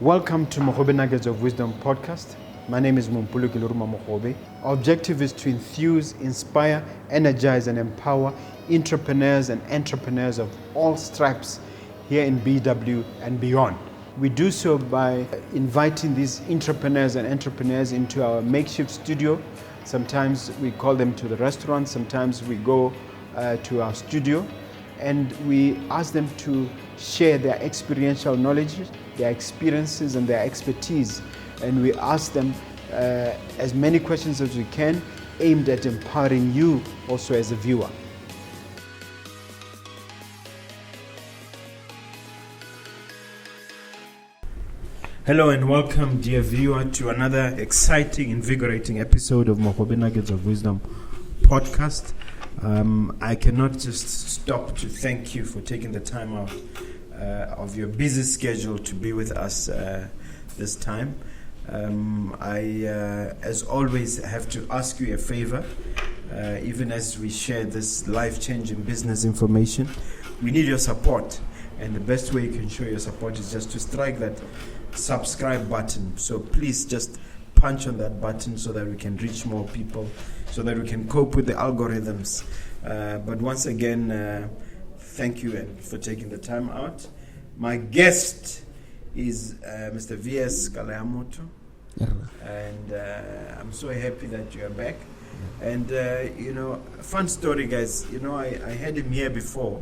Welcome to Mogobe Nuggets of Wisdom podcast. My name is Mompoloki Lerumo Mogobe. Our objective is to enthuse, inspire, energize, and empower entrepreneurs and entrepreneurs of all stripes here in BW and beyond. We do so by inviting these entrepreneurs into our makeshift studio. Sometimes we call them to the restaurant, sometimes we go to our studio, and we ask them to share their experiential knowledge, their experiences and their expertise, and we ask them as many questions as we can, aimed at empowering you also as a viewer. Hello and welcome, dear viewer, to another exciting, invigorating episode of Mogobe Nuggets of Wisdom podcast. I cannot just stop to thank you for taking the time out of your busy schedule to be with us this time. I, as always, have to ask you a favor, even as we share this life-changing business information. We need your support, and the best way you can show your support is just to strike that subscribe button. So please just punch on that button so that we can reach more people, so that we can cope with the algorithms. But once again, thank you for taking the time out. My guest is Mr. V.S. Kalayamotho, and I'm so happy that you are back. And fun story, guys. I had him here before,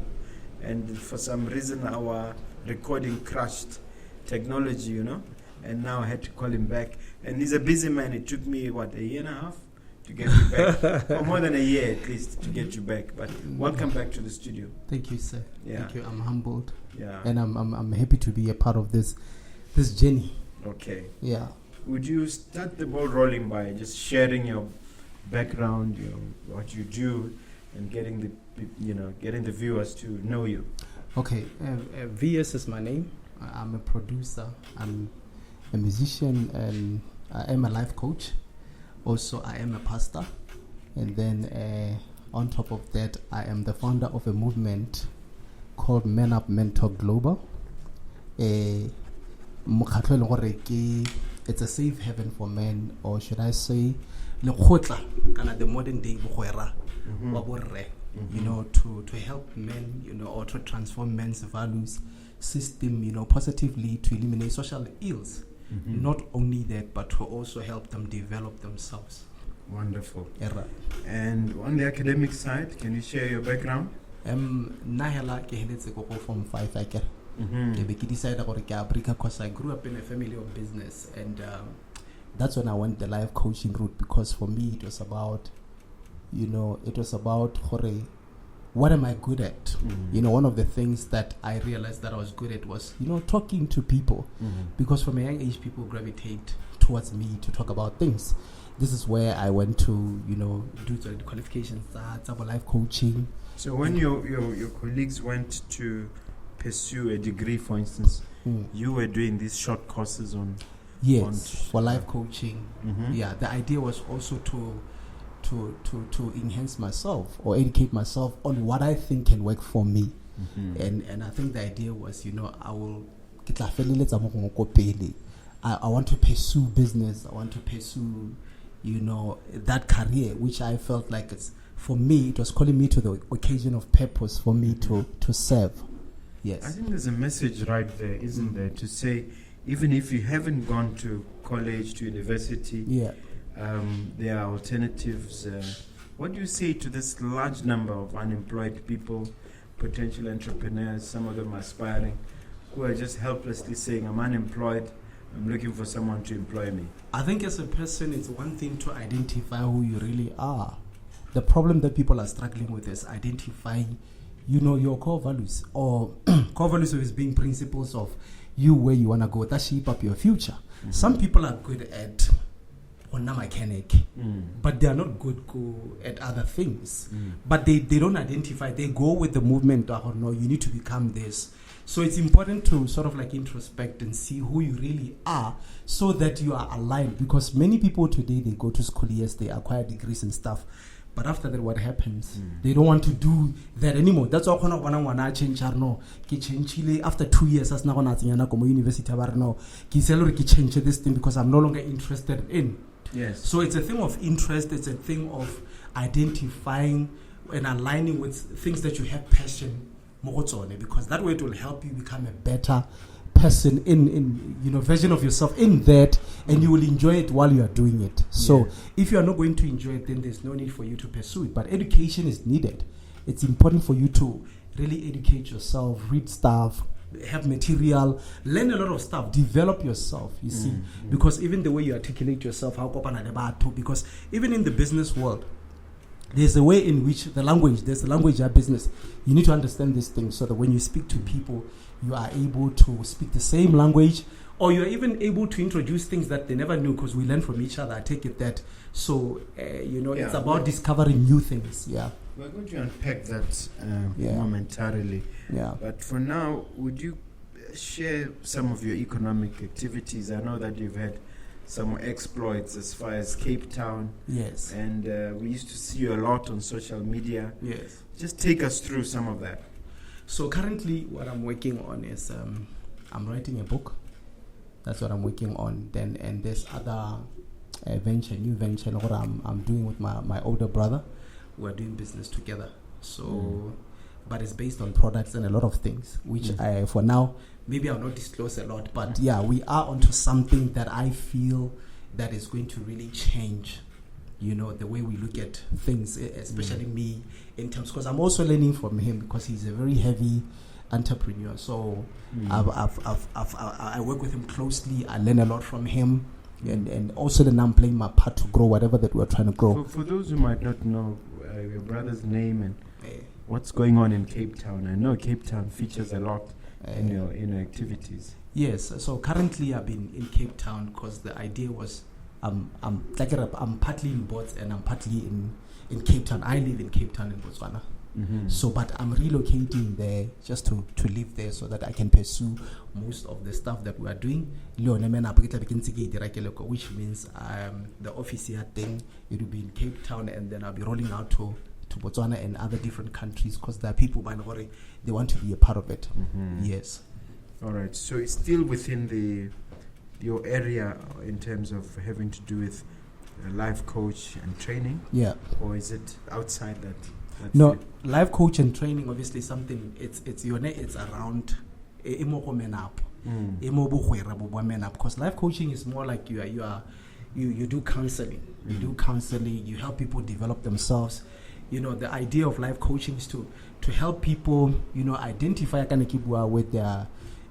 and for some reason our recording crashed. Technology, and now I had to call him back. And he's a busy man. It took me, a year and a half to get you back, or more than a year at least to get you back. But welcome back to the studio. Thank you, sir. Yeah. Thank you. I'm humbled. Yeah. And I'm happy to be a part of this journey. Okay. Yeah. Would you start the ball rolling by just sharing your background, what you do, and getting the viewers to know you? Okay. VS is my name. I'm a producer, I'm a musician, and I am a life coach. Also, I am a pastor. And then on top of that, I am the founder of a movement called Men Up Mentor Global. It's a safe haven for men, or should I say, the modern day to help men, or to transform men's values system, positively, to eliminate social ills. Not only that, but to also help them develop themselves. Wonderful. And on the academic side, can you share your background? Nahela ke heletse go form 5 I decided because I grew up in a family of business, and that's when I went the life coaching route, because for me it was about what am I good at? One of the things that I realized that I was good at was, talking to people. Because from a young age, people gravitate towards me to talk about things. This is where I went to, do the qualifications, life coaching. So when your colleagues went to pursue a degree, for instance, you were doing these short courses on... Yes, for life coaching. Yeah, the idea was also to enhance myself or educate myself on what I think can work for me. And I think the idea was, I want to pursue business. I want to pursue, that career, which I felt like for me, it was calling me to the occasion of purpose for me to serve. Yes. I think there's a message right there, isn't there, to say, even if you haven't gone to college, to university, there are alternatives. What do you say to this large number of unemployed people, potential entrepreneurs, some of them aspiring, who are just helplessly saying, I'm unemployed, I'm looking for someone to employ me? I think as a person, it's one thing to identify who you really are. The problem that people are struggling with is identifying, your core values, or core values is being principles of you, where you want to go, that shape up your future. Some people are good at mechanic, but they are not good at other things. But they don't identify, they go with the movement, no, you need to become this. So it's important to sort of introspect and see who you really are, so that you are aligned. Because many people today, they go to school, yes, they acquire degrees and stuff, But after that, what happens? They don't want to do that anymore. That's why I change. No, after 2 years, as now I university. No, change this thing because I'm no longer interested in. Yes. So it's a thing of interest. It's a thing of identifying and aligning with things that you have passion because that way it will help you become a better person in version of yourself in that, and you will enjoy it while you are doing it. So if you are not going to enjoy it, then there's no need for you to pursue it. But education is needed. It's important for you to really educate yourself, read stuff, have material, learn a lot of stuff, develop yourself, you see, because even the way you articulate yourself, because even in the business world, there's a way in which there's a language of business. You need to understand these things so that when you speak to people, you are able to speak the same language, or you're even able to introduce things that they never knew because we learn from each other. I take it that. So, it's about discovering new things. Yeah. We're going to unpack that momentarily. Yeah. But for now, would you share some of your economic activities? I know that you've had some exploits as far as Cape Town. Yes. And we used to see you a lot on social media. Yes. Just take us through some of that. So currently what I'm working on is I'm writing a book. That's what I'm working on. Then and there's other new venture what I'm doing with my older brother. We're doing business together. So but it's based on products and a lot of things, which I for now maybe I'll not disclose a lot, but we are onto something that I feel that is going to really change, the way we look at things, especially me, in terms, because I'm also learning from him because he's a very heavy entrepreneur. So I work with him closely. I learn a lot from him, and also then I'm playing my part to grow whatever that we're trying to grow. For those who might not know your brother's name and what's going on in Cape Town, I know Cape Town features a lot in your activities. Yes, so currently I've been in Cape Town because the idea was I'm partly in Bots and I'm partly in Cape Town. I live in Cape Town in Botswana. So, but I'm relocating there just to live there so that I can pursue most of the stuff that we are doing. Which means the office here thing, it will be in Cape Town, and then I'll be rolling out to Botswana and other different countries because there are people they want to be a part of it. Yes. All right. So it's still within your area in terms of having to do with a life coach and training. Yeah. Or is it outside that? No, life coach and training obviously something. It's around because life coaching is more like you do counseling. You do counseling. You help people develop themselves. The idea of life coaching is to help people, identify with their,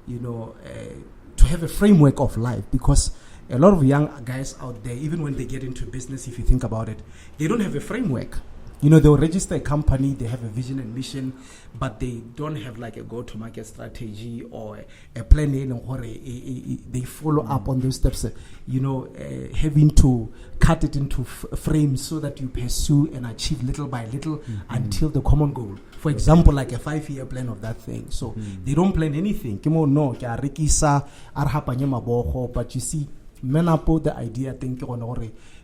to have a framework of life, because a lot of young guys out there, even when they get into business, if you think about it, they don't have a framework. They'll register a company, they have a vision and mission, but they don't have like a go-to-market strategy or a plan they follow up on those steps, having to cut it into frames so that you pursue and achieve little by little until the common goal. For example, like a 5-year plan of that thing. So they don't plan anything. But you see, Menapo, the idea,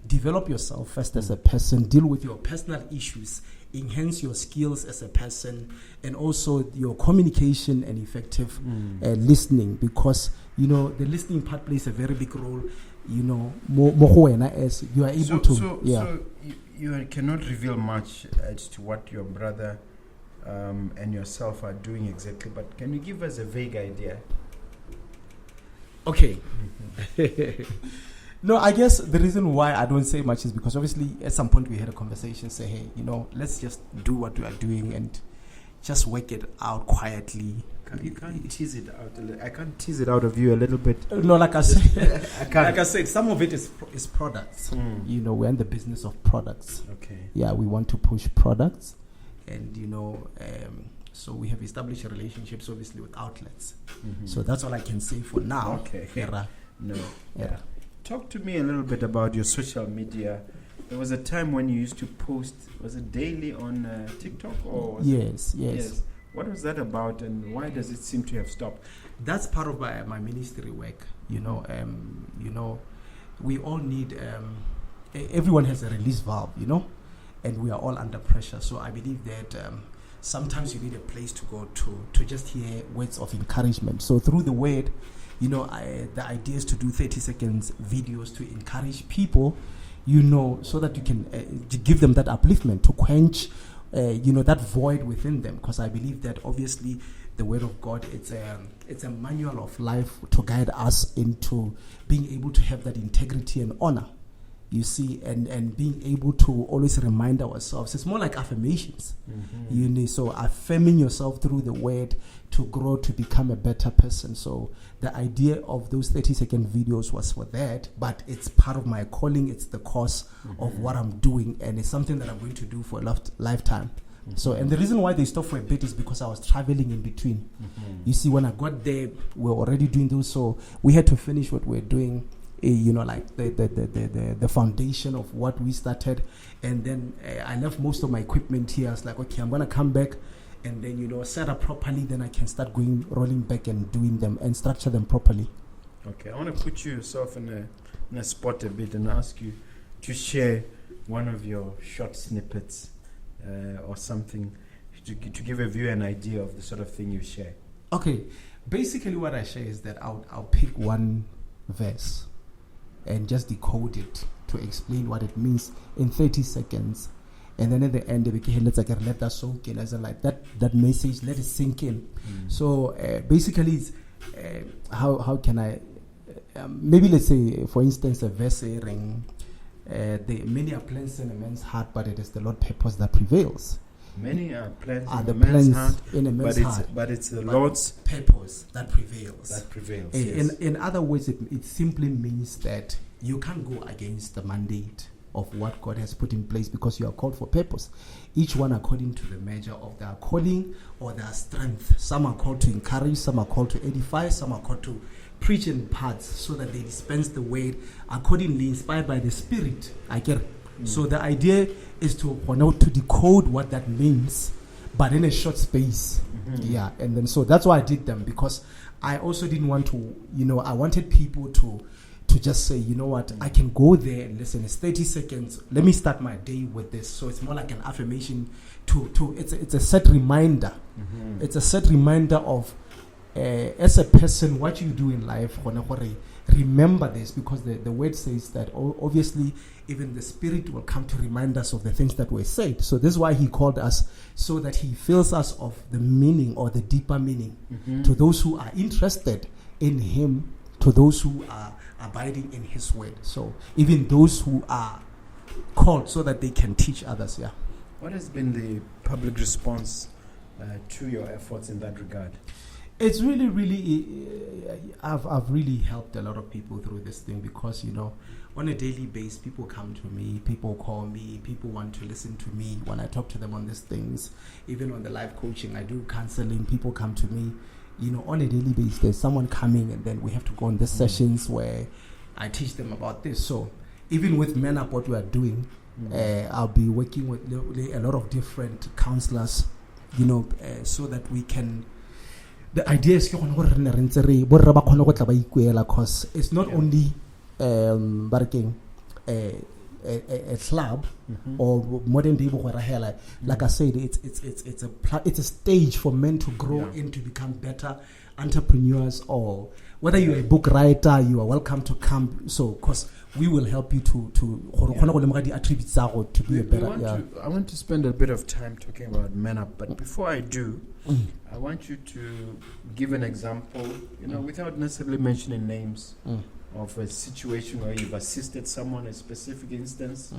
develop yourself first as a person, deal with your personal issues, enhance your skills as a person, and also your communication and effective listening, because the listening part plays a very big role. As you are able to. So you cannot reveal much as to what your brother and yourself are doing exactly, but can you give us a vague idea? Okay. No, I guess the reason why I don't say much is because obviously at some point we had a conversation, say, hey, let's just do what we are doing and just work it out quietly. You can't tease it out. I can't tease it out of you a little bit. No, like I said, like I said, some of it is products. We're in the business of products. Okay. Yeah, we want to push products, and so we have established relationships, obviously, with outlets. So that's all I can say for now. Okay. Talk to me a little bit about your social media. There was a time when you used to post, was it daily on TikTok? Or yes. What was that about, and why does it seem to have stopped? That's part of my ministry work. We all need, everyone has a release valve, and we are all under pressure. So I believe that sometimes you need a place to go to just hear words of encouragement. So through the word, the idea is to do 30 seconds videos to encourage people, so that you can to give them that upliftment, to quench, that void within them. Because I believe that obviously the word of God, it's a manual of life to guide us into being able to have that integrity and honor. You see, and being able to always remind ourselves. It's more like affirmations. So affirming yourself through the word to grow, to become a better person. So the idea of those 30-second videos was for that, but it's part of my calling. It's the course of what I'm doing, and it's something that I'm going to do for a lifetime. So, and the reason why they stopped for a bit is because I was traveling in between. You see, when I got there, we were already doing those, so we had to finish what we're doing. Like the foundation of what we started, and then I left most of my equipment here. I was like, okay, I'm gonna come back and then set up properly. Then I can start rolling back and doing them and structure them properly. Okay, I want to put yourself in a spot a bit and ask you to share one of your short snippets or something to give a viewer an idea of the sort of thing you share. Okay, basically what I share is that I'll pick one verse and just decode it to explain what it means in 30 seconds. And then at the end, let that soak in, as in like that message, let it sink in. So basically, it's, how can I, maybe let's say, for instance, a verse saying, many are plans in a man's heart, but it is the Lord's purpose that prevails. Many are plans in a man's heart, but it's the Lord's purpose that prevails. Yes. In other words, it simply means that you can't go against the mandate of what God has put in place, because you are called for purpose. Each one according to the measure of their calling or their strength. Some are called to encourage, some are called to edify, some are called to preach in parts, so that they dispense the word accordingly, inspired by the Spirit. I get it. So the idea is to decode what that means, but in a short space. Yeah, and then so that's why I did them, because I also didn't want to, I wanted people to just say, you know what, I can go there and listen. It's 30 seconds. Let me start my day with this. So it's more like an affirmation. It's a set reminder. It's a set reminder of, as a person, what you do in life. Remember this, because the word says that obviously even the Spirit will come to remind us of the things that were said. So this is why He called us, so that He fills us of the meaning or the deeper meaning to those who are interested in Him, to those who are abiding in His word. So even those who are called, so that they can teach others. Yeah. What has been the public response to your efforts in that regard? It's really, I've really helped a lot of people through this thing, because, on a daily basis, people come to me, people call me, people want to listen to me when I talk to them on these things. Even on the life coaching, I do counseling, people come to me, on a daily basis, there's someone coming, and then we have to go on these sessions where I teach them about this. So even with Men Up, what we are doing, I'll be working with a lot of different counselors, so that we can. The idea is because it's not only a club or modern day like I said, it's a stage for men to grow and to become better entrepreneurs, or whether you're a book writer, you are welcome to come. So because we will help you to be a better. I want to spend a bit of time talking about Men Up, but before I do, I want you to give an example, without necessarily mentioning names, of a situation where you've assisted someone, a specific instance,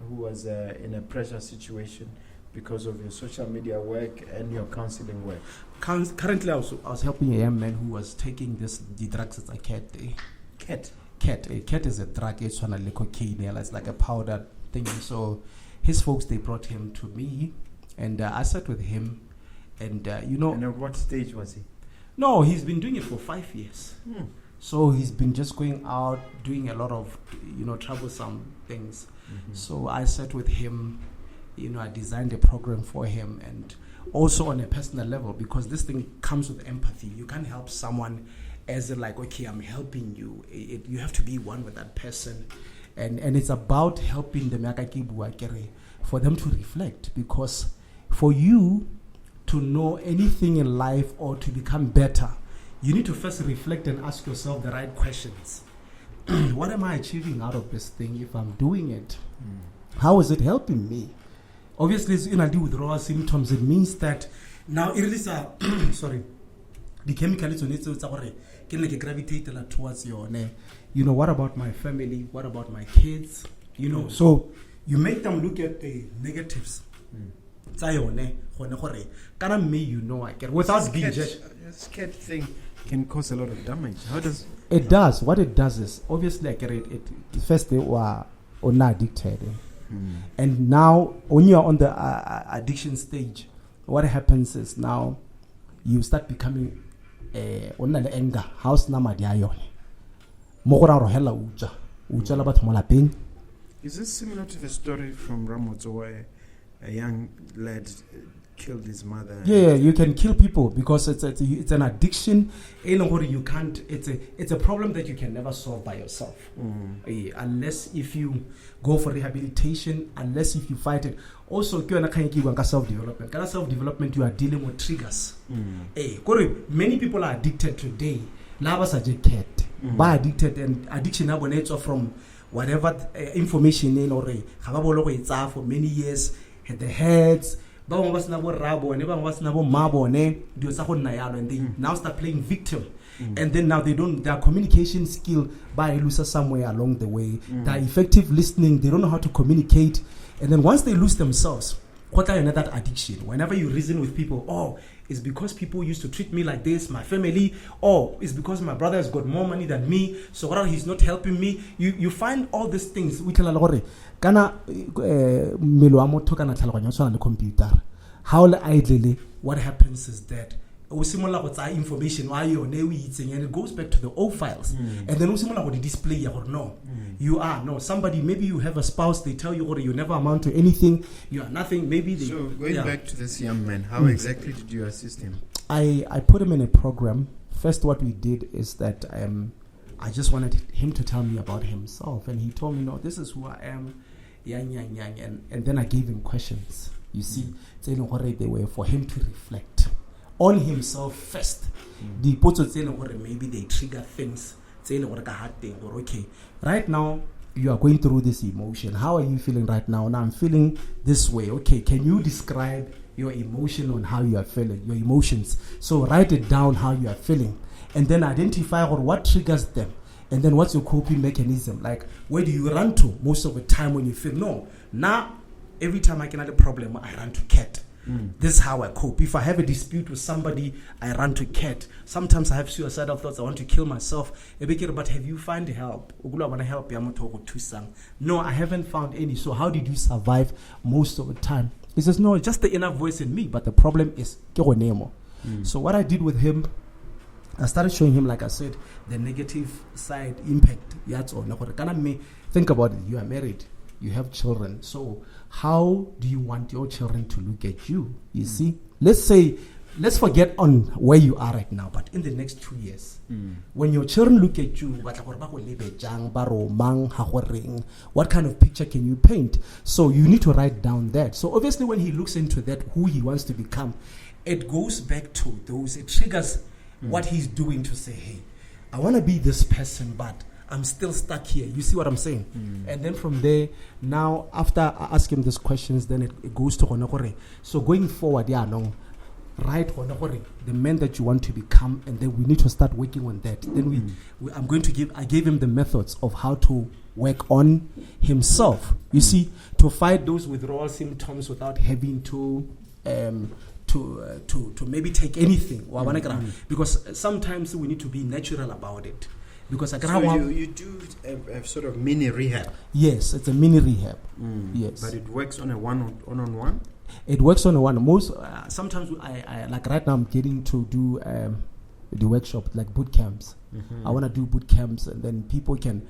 who was in a pressure situation because of your social media work and your counseling work. Currently, I was helping a young man who was taking the drugs as a cat. A cat is a drug. It's like cocaine. It's like a powder thing. So his folks, they brought him to me, and I sat with him, and And at what stage was he? No, he's been doing it for 5 years. So he's been just going out, doing a lot of, troublesome things. So I sat with him, I designed a program for him, and also on a personal level, because this thing comes with empathy. You can't help someone as in like, okay, I'm helping you. You have to be one with that person. And it's about helping them for them to reflect, because for you to know anything in life or to become better, you need to first reflect and ask yourself the right questions. What am I achieving out of this thing if I'm doing it? How is it helping me? Obviously, it's in deal with raw symptoms. It means that now it is a the chemicals on it can gravitate towards your what about my family? What about my kids? So you make them look at the negatives. Without being judged. This cat thing can cause a lot of damage. How does it does? What it does is, obviously, it first they were addicted, and now when you are on the addiction stage, what happens is now you start becoming anger. House namadiayon. Mogora hela uja labat molapeng. Is this similar to the story from Ramotso where a young lad killed his mother? Yeah, you can kill people because it's an addiction. You can't. It's a problem that you can never solve by yourself, unless if you go for rehabilitation. Unless if you fight it. Also, self-development. Self-development, you are dealing with triggers. Many people are addicted today. Lavas are cat. By addicted, and addiction abonates from whatever information in or for many years. The heads. And they now start playing victim, and then now their communication skill by loses somewhere along the way. Their effective listening, they don't know how to communicate, and then once they lose themselves, what are another addiction? Whenever you reason with people, it's because people used to treat me like this, my family, or it's because my brother has got more money than me, so what he's not helping me. You find all these things. How idly, what happens is that information and it goes back to the old files, and then the display somebody, maybe you have a spouse, they tell you you never amount to anything, you are nothing. Maybe so going back to this young man, how exactly did you assist him? I put him in a program. First, what we did is that I just wanted him to tell me about himself, and he told me, no, this is who I am, and then I gave him questions. You see, they were for him to reflect on himself first. Maybe they trigger things. Okay, right now you are going through this emotion. How are you feeling right now? Now I'm feeling this way. Okay, can you describe your emotion on how you are feeling, your emotions? So write it down how you are feeling, and then identify what triggers them. And then what's your coping mechanism? Like, where do you run to most of the time when you feel no? Now, every time I can have a problem, I run to cat. This is how I cope. If I have a dispute with somebody, I run to cat. Sometimes I have suicidal thoughts. I want to kill myself. But have you found help? No, I haven't found any. So how did you survive most of the time? He says, no, just the inner voice in me. But the problem is So what I did with him, I started showing him, like I said, the negative side impact. Think about it. You are married. You have children. So how do you want your children to look at you? You see? Let's forget on where you are right now, but in the next 2 years, when your children look at you, what kind of picture can you paint? So you need to write down that. So obviously when he looks into that, who he wants to become, it goes back to those, it triggers what he's doing to say, hey, I want to be this person, but I'm still stuck here. You see what I'm saying? And then from there, now after I ask him these questions, then it goes to Honokore. So going forward, write Honokore, the man that you want to become, and then we need to start working on that. Then I gave him the methods of how to work on himself. You see, to fight those withdrawal symptoms without having to maybe take anything. Because sometimes we need to be natural about it. Because you do a sort of mini rehab. Yes, it's a mini rehab. Yes, but it works on a one-on-one. It works on a one. Most sometimes I like right now I'm getting to do the workshop like boot camps. I want to do boot camps, and then people can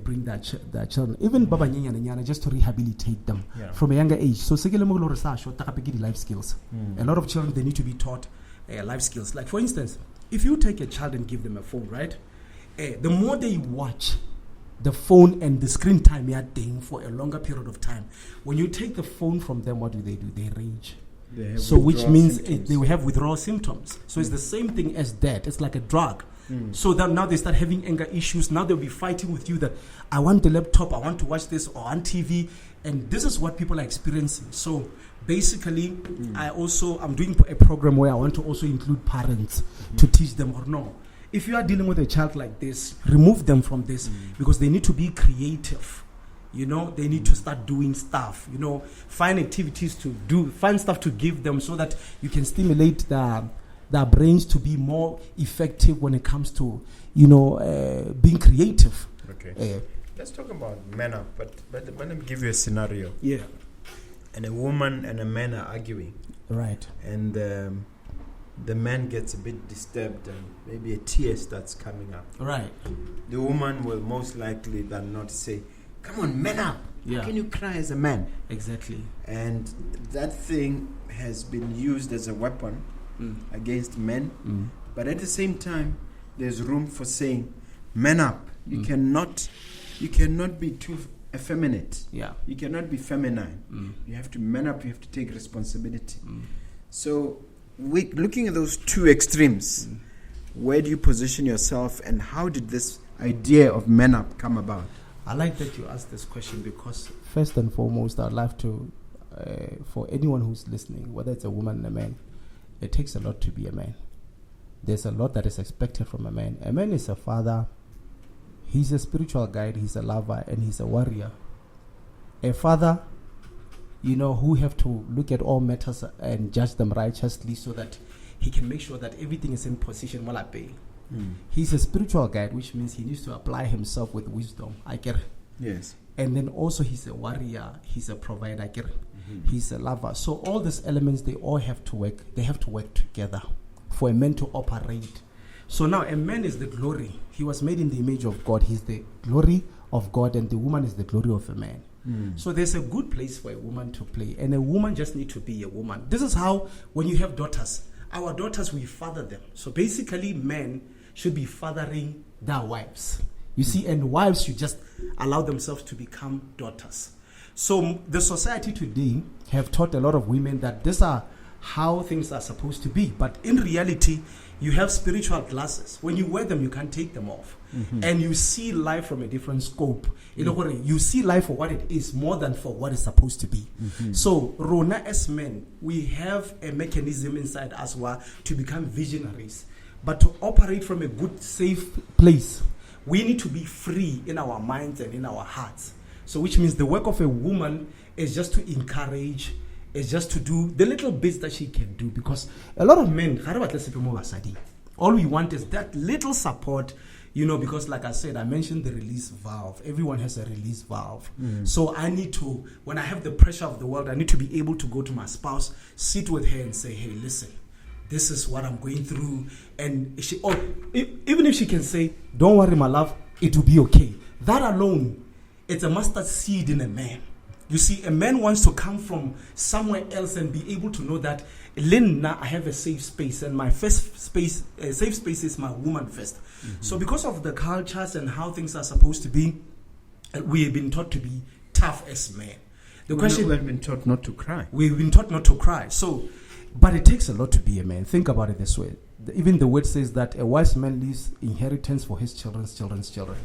bring their children, even Baba Nyanya, just to rehabilitate them from a younger age. So life skills. A lot of children, they need to be taught life skills. Like for instance, if you take a child and give them a phone, right? The more they watch the phone and the screen time you're doing for a longer period of time. When you take the phone from them, what do? They rage. So which means they will have withdrawal symptoms. So it's the same thing as that. It's like a drug. So that now they start having anger issues. Now they'll be fighting with you that I want the laptop, I want to watch this, or on TV. And this is what people are experiencing. So basically, I'm doing a program where I want to also include parents to teach them or no. If you are dealing with a child like this, remove them from this because they need to be creative. They need to start doing stuff. Find activities to do, find stuff to give them so that you can stimulate their brains to be more effective when it comes to, being creative. Okay. Let's talk about men up, but let me give you a scenario. Yeah. And a woman and a man are arguing. Right. And the man gets a bit disturbed and maybe a tear starts coming up. Right. The woman will most likely than not say, "Come on, man up. Yeah. How can you cry as a man?" Exactly. And that thing has been used as a weapon against men. But at the same time, there's room for saying, "Man up. You cannot be too effeminate. Yeah. You cannot be feminine. You have to man up. You have to take responsibility." So, looking at those two extremes, where do you position yourself, and how did this idea of man up come about? I like that you asked this question because first and foremost, I'd like to, for anyone who's listening, whether it's a woman or a man, it takes a lot to be a man. There's a lot that is expected from a man. A man is a father. He's a spiritual guide, he's a lover, and he's a warrior. A father, who have to look at all matters and judge them righteously so that he can make sure that everything is in position while I pay. He's a spiritual guide, which means he needs to apply himself with wisdom. I get it. Yes. And then also he's a warrior, he's a provider, I get it. He's a lover. So all these elements, they all have to work. They have to work together for a man to operate. So now a man is the glory. He was made in the image of God. He's the glory of God, and the woman is the glory of a man. So there's a good place for a woman to play, and a woman just need to be a woman. This is how, when you have daughters, our daughters, we father them. So basically, men should be fathering their wives. You see, and wives should just allow themselves to become daughters. So the society today have taught a lot of women that these are how things are supposed to be. But in reality, you have spiritual glasses. When you wear them, you can't take them off. And you see life from a different scope. You see life for what it is more than for what it's supposed to be. So, Rona as men, we have a mechanism inside us to become visionaries. But to operate from a good, safe place, we need to be free in our minds and in our hearts. So which means the work of a woman is just to encourage, is just to do the little bits that she can do. Because a lot of men, all we want is that little support, because like I said, I mentioned the release valve. Everyone has a release valve. So I need to, when I have the pressure of the world, I need to be able to go to my spouse, sit with her and say, "Hey, listen, this is what I'm going through." And she, even if she can say, "Don't worry, my love, it will be okay." That alone, it's a mustard seed in a man. You see, a man wants to come from somewhere else and be able to know that, Lynn, I have a safe space, and my first space, safe space is my woman first. So because of the cultures and how things are supposed to be, we have been taught to be tough as men. We've been taught not to cry. We've been taught not to cry. So, but it takes a lot to be a man. Think about it this way. Even the word says that a wise man leaves inheritance for his children's children.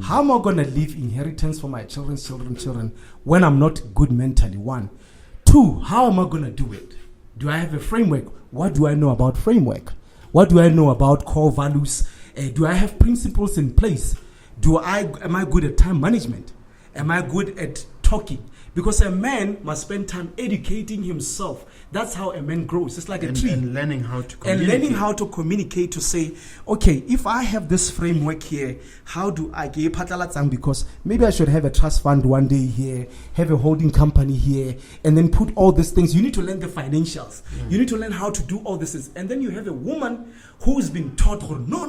How am I going to leave inheritance for my children's children when I'm not good mentally? 1. 2, how am I going to do it? Do I have a framework? What do I know about framework? What do I know about core values? Do I have principles in place? Am I good at time management? Am I good at talking? Because a man must spend time educating himself. That's how a man grows. It's like a tree. And learning how to communicate. And learning how to communicate, to say, okay, if I have this framework here, how do I get patalatsang? Because maybe I should have a trust fund one day here, have a holding company here, and then put all these things. You need to learn the financials. You need to learn how to do all this. And then you have a woman who's been taught, no.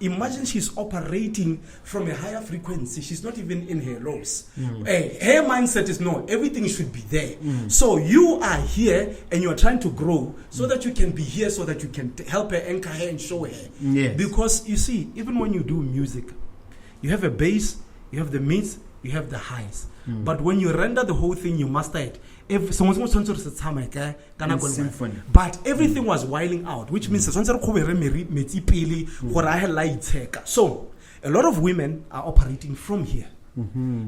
Imagine she's operating from a higher frequency. She's not even in her lows. Her mindset is, no, everything should be there. So you are here and you are trying to grow so that you can be here, so that you can help her, anchor her, and show her. Yes. Because you see, even when you do music, You have a base, you have the mids, you have the highs. But when you render the whole thing, you master it. But everything was wiling out, which means so a lot of women are operating from here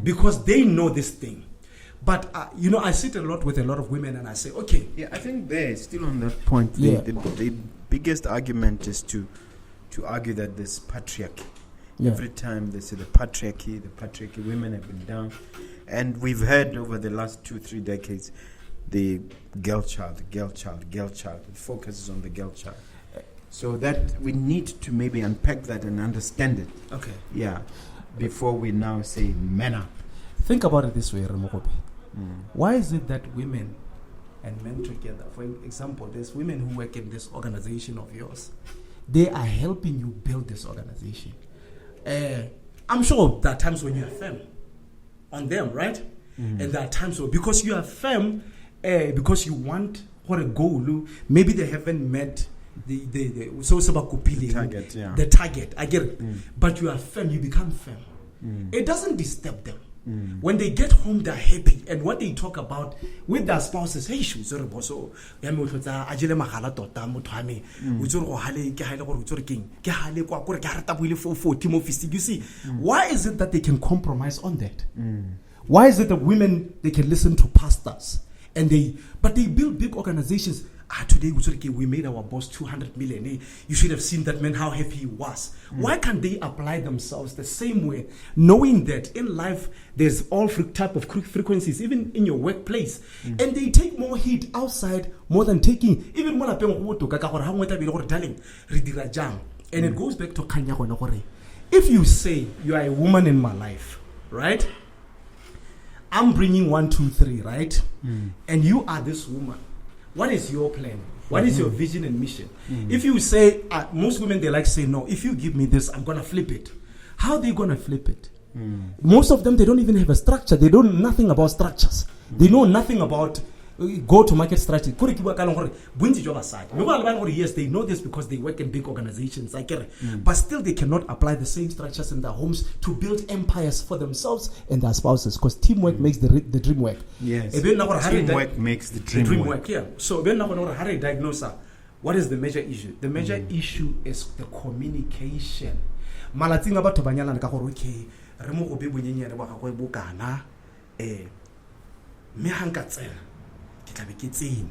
because they know this thing. But I sit a lot with a lot of women and I say, okay. Yeah, I think they're still on that point. The biggest argument is to argue that there's patriarchy. Yeah. Every time they say the patriarchy, women have been down. And we've heard over the last 2-3 decades, the girl child. It focuses on the girl child. So that we need to maybe unpack that and understand it. Okay. Yeah. Before we now say men up. Think about it this way, Mogobe. Why is it that women and men together, for example, there's women who work in this organization of yours, they are helping you build this organization. I'm sure there are times when you are firm on them, right? And there are times where, because you are firm, because you want what a goal, maybe they haven't met the target, yeah. The target. I get it. But you are firm, you become firm. It doesn't disturb them. When they get home, they're happy. And what they talk about with their spouses, hey, you see, why is it that they can compromise on that? Why is it that women, they can listen to pastors but they build big organizations? Today we made our boss 200 million. You should have seen that man, how happy he was. Why can't they apply themselves the same way, knowing that in life there's all type of frequencies, even in your workplace, and they take more heat outside more than taking even more. And it goes back to Kanya. If you say you are a woman in my life, right? I'm bringing 1, 2, 3, right? And you are this woman. What is your plan? What is your vision and mission? If you say, most women, they like to say, no, if you give me this, I'm going to flip it. How are they going to flip it? Most of them, they don't even have a structure. They don't know nothing about structures. They know nothing about go-to-market strategy. Yes, they know this because they work in big organizations. I get it. But still, they cannot apply the same structures in their homes to build empires for themselves and their spouses, because teamwork makes the dream work. Yes. Teamwork makes the dream work. Yeah. So, how do you diagnose her? What is the major issue? The major issue is the communication. Malatinga ba tobanyana le ka gore okay re mo obe bonyenyane ba gagwe bokana me hanka tsena ke tla be ke tsene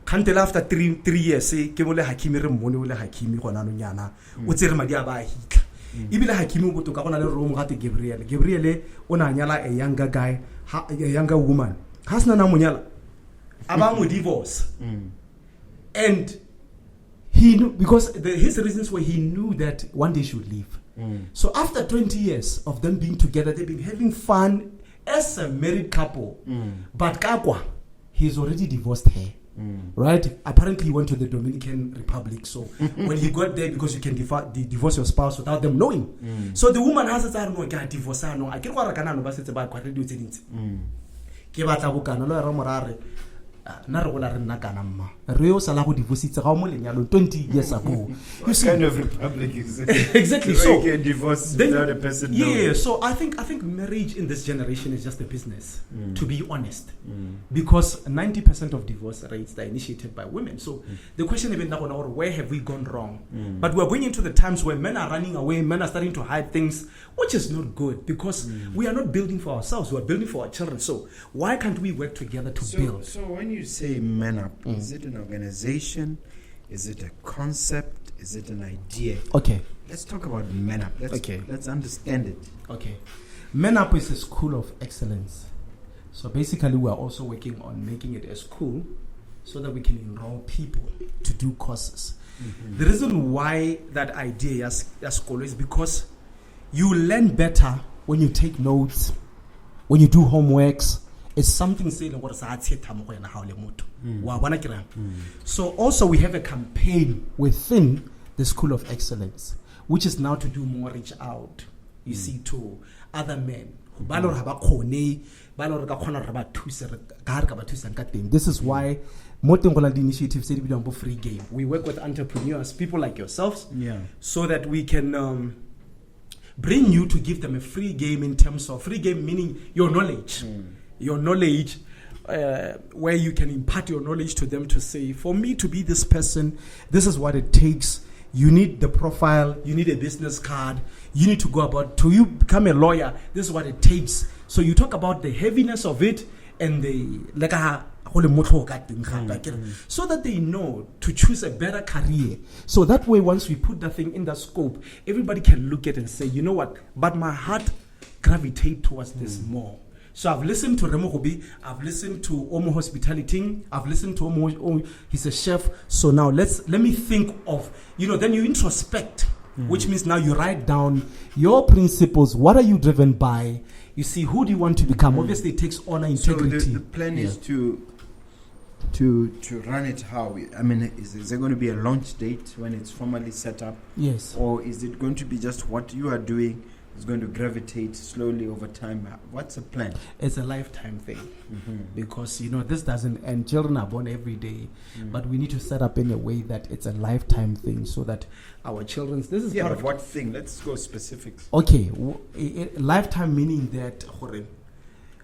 khantela after 3 years ke mo le Hakimi re mmone o le Hakimi gona no nyana o tsere madi a ba hitla ibile Hakimi o botoka gona le Lerumo ga te Gabriel o na nyala a younger guy a younger woman hasna na monyala aba mo divorce and he knew, because his reasons were he knew that one day she would leave. So after 20 years of them being together, they've been having fun as a married couple. But Kakwa, he's already divorced her. Right? Apparently he went to the Dominican Republic. So when he got there, because you can divorce your spouse without them knowing. So the woman has said, no, I can't divorce her. No, I can't work on it about what do it. Na re gola re nna kana mma re o sala go divorce ga mo lenyalo 20 years ago. You see, kind of republic is it? Exactly. So you can divorce without a person knowing. Yeah, so I think marriage in this generation is just a business, to be honest, because 90% of divorce rates are initiated by women. So the question is, where have we gone wrong? But we're going into the times where men are running away, men are starting to hide things, which is not good, because we are not building for ourselves, we're building for our children. So why can't we work together to build? So when you say Men Up, is it an organization? Is it a concept? Is it an idea? Okay. Let's talk about Men Up. Let's understand it. Okay. Men Up is a school of excellence. So basically, we are also working on making it a school so that we can enroll people to do courses. The reason why that idea is school is because you learn better when you take notes, when you do homeworks. It's something saying what So also we have a campaign within the School of Excellence, which is now to do more reach out, you see, to other men. This is why the initiative said free game. We work with entrepreneurs, people like yourselves, so that we can bring you to give them a free game in terms of free game, meaning your knowledge. Your knowledge, where you can impart your knowledge to them to say, for me to be this person, this is what it takes. You need the profile, you need a business card, you need to go about, to you become a lawyer, this is what it takes. So you talk about the heaviness of it and the so that they know to choose a better career. So that way, once we put the thing in the scope, everybody can look at it and say, you know what, but my heart gravitate towards this more. So I've listened to Mogobe, I've listened to Omo Hospitality, I've listened to Omo, he's a chef. So now let me think of, then you introspect, which means now you write down your principles. What are you driven by? You see, who do you want to become? Obviously, it takes honor, integrity. So the plan is to run it how? I mean, is there going to be a launch date when it's formally set up? Yes. Or is it going to be just what you are doing is going to gravitate slowly over time? What's the plan? It's a lifetime thing. Because, this doesn't end. Children are born every day. But we need to set up in a way that it's a lifetime thing so that our children's... This is part but of what thing? Let's go specifics. Okay. Lifetime meaning that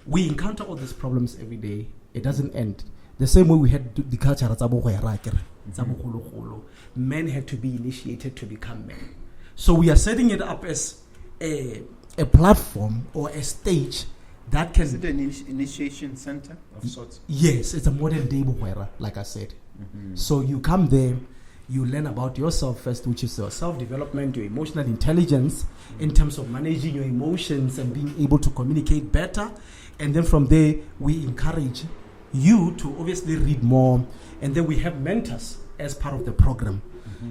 we encounter all these problems every day. It doesn't end. The same way we had the culture men had to be initiated to become men. So we are setting it up as a platform or a stage that can... Is it an initiation center of sorts? Yes, it's a modern day Buhwera, like I said. So you come there, you learn about yourself first, which is your self-development, your emotional intelligence in terms of managing your emotions and being able to communicate better. And then from there, we encourage you to obviously read more. And then we have mentors as part of the program.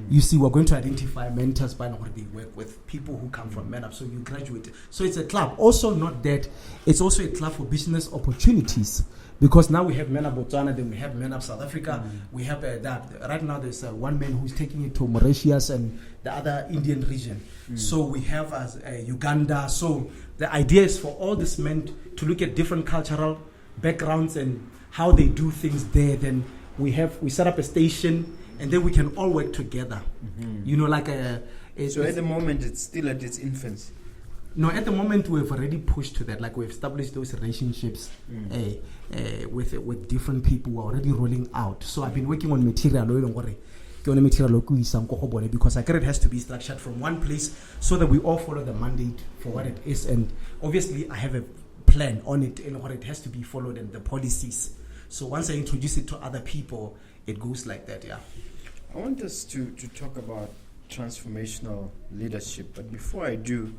You see, we're going to identify mentors by what they work with, people who come from MENAP. So you graduate. So it's a club. Also, not that, it's also a club for business opportunities. Because now we have MENAP Botswana, then we have MENAP South Africa. We have that. Right now, there's one man who's taking it to Mauritius and the other Indian region. So we have Uganda. So the idea is for all these men to look at different cultural backgrounds and how they do things there. Then we set up a station, and then we can all work together. So at the moment, it's still at its infancy. No, at the moment we've already pushed to that. Like we've established those relationships with different people who are already rolling out. So I've been working on material. Because I get it has to be structured from one place so that we all follow the mandate for what it is. And obviously I have a plan on it and what it has to be followed and the policies. So once I introduce it to other people, it goes like that, yeah. I want us to talk about transformational leadership. But before I do,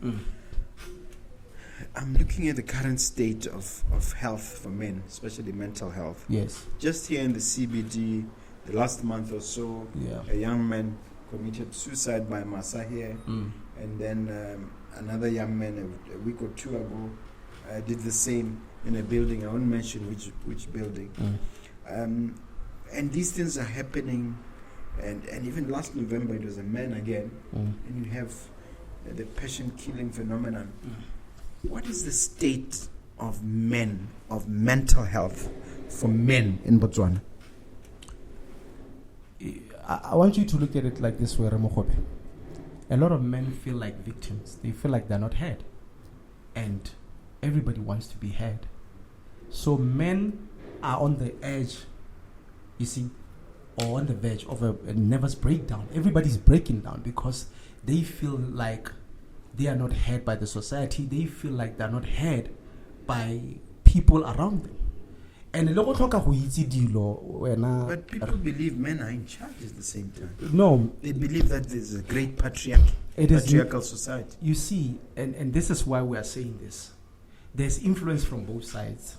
I'm looking at the current state of health for men, especially mental health. Yes. Just here in the CBD, the last month or so, a young man committed suicide by Massa here. And then another young man a week or two ago did the same in a building. I won't mention which building. And these things are happening. And even last November, it was a man again. And you have the passion-killing phenomenon. What is the state of men, of mental health for men in Botswana? I want you to look at it like this way, Mogobe. A lot of men feel like victims. They feel like they're not heard. And everybody wants to be heard. So men are on the edge, you see, or on the verge of a nervous breakdown. Everybody's breaking down because they feel like they are not heard by the society. They feel like they're not heard by people around them. And but people believe men are in charge at the same time. No. They believe that there's a great patriarchal society. You see, and this is why we are saying this. There's influence from both sides.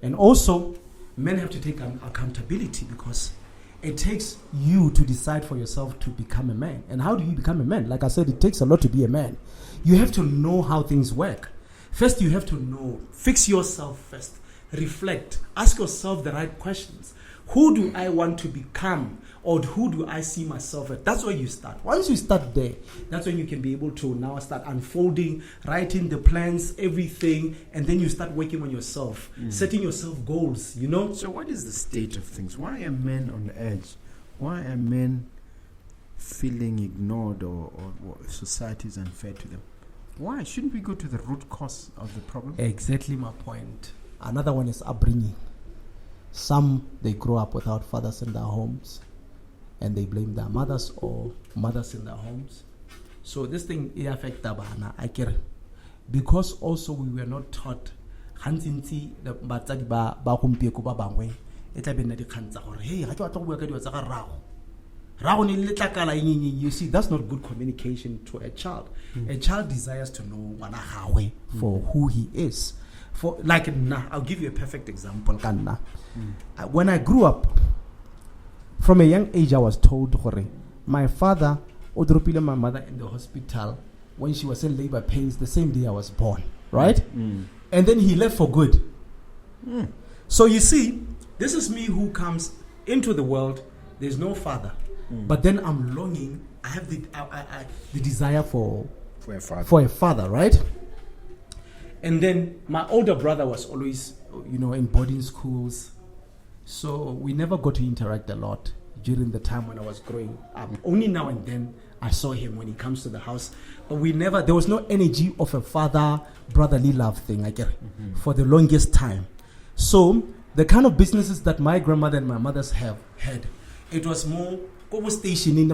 And also, men have to take accountability because it takes you to decide for yourself to become a man. And how do you become a man? Like I said, it takes a lot to be a man. You have to know how things work. First, you have to know, fix yourself first. Reflect. Ask yourself the right questions. Who do I want to become? Or who do I see myself at? That's where you start. Once you start there, that's when you can be able to now start unfolding, writing the plans, everything, and then you start working on yourself, setting yourself goals, you know? So what is the state of things? Why are men on the edge? Why are men feeling ignored or society is unfair to them? Why shouldn't we go to the root cause of the problem? Exactly my point. Another one is upbringing. Some, they grow up without fathers in their homes, and they blame their mothers or mothers in their homes. So this thing affects Tabana, I care. Because also we were not taught hantinti the batsadi ba gompieko ba bangwe e tla bena di khantsa gore hey ga ke batla go bua ka diwa tsa ga rago ni letlakala eng. You see, that's not good communication to a child. A child desires to know ngwana gagwe for who he is. For like now, I'll give you a perfect example. When I grew up, from a young age, I was told my father odropile my mother in the hospital when she was in labor pains the same day I was born, right? And then he left for good. So you see, this is me who comes into the world. There's no father, but then I'm longing. I have the desire for a father, right? And then my older brother was always, in boarding schools. So we never got to interact a lot during the time when I was growing up. Only now and then I saw him when he comes to the house. But there was no energy of a father-brotherly love thing, I get it, for the longest time. So the kind of businesses that my grandmother and my mothers have had, it was more stationing,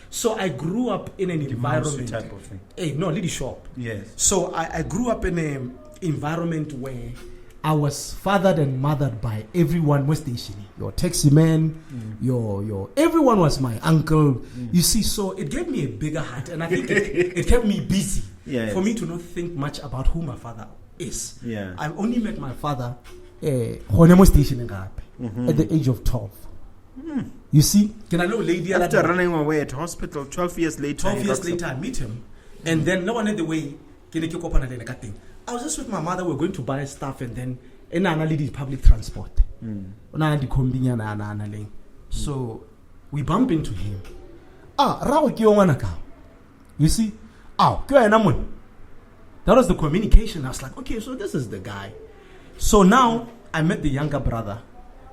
so I grew up in an environment type of thing. No, lady shop. Yes. So I grew up in an environment where I was fathered and mothered by everyone was stationing. Your taxi man, your everyone was my uncle. You see, so it gave me a bigger heart, and I think it kept me busy for me to not think much about who my father is. Yeah. I only met my father stationing at the age of 12. You see, can I know lady after running away at hospital 12 years later? 12 years later, I meet him, and then no one had the way. I was just with my mother. We were going to buy stuff, and then I did public transport. So we bump into him. You see, that was the communication. I was like, okay, so this is the guy. So now I met the younger brother.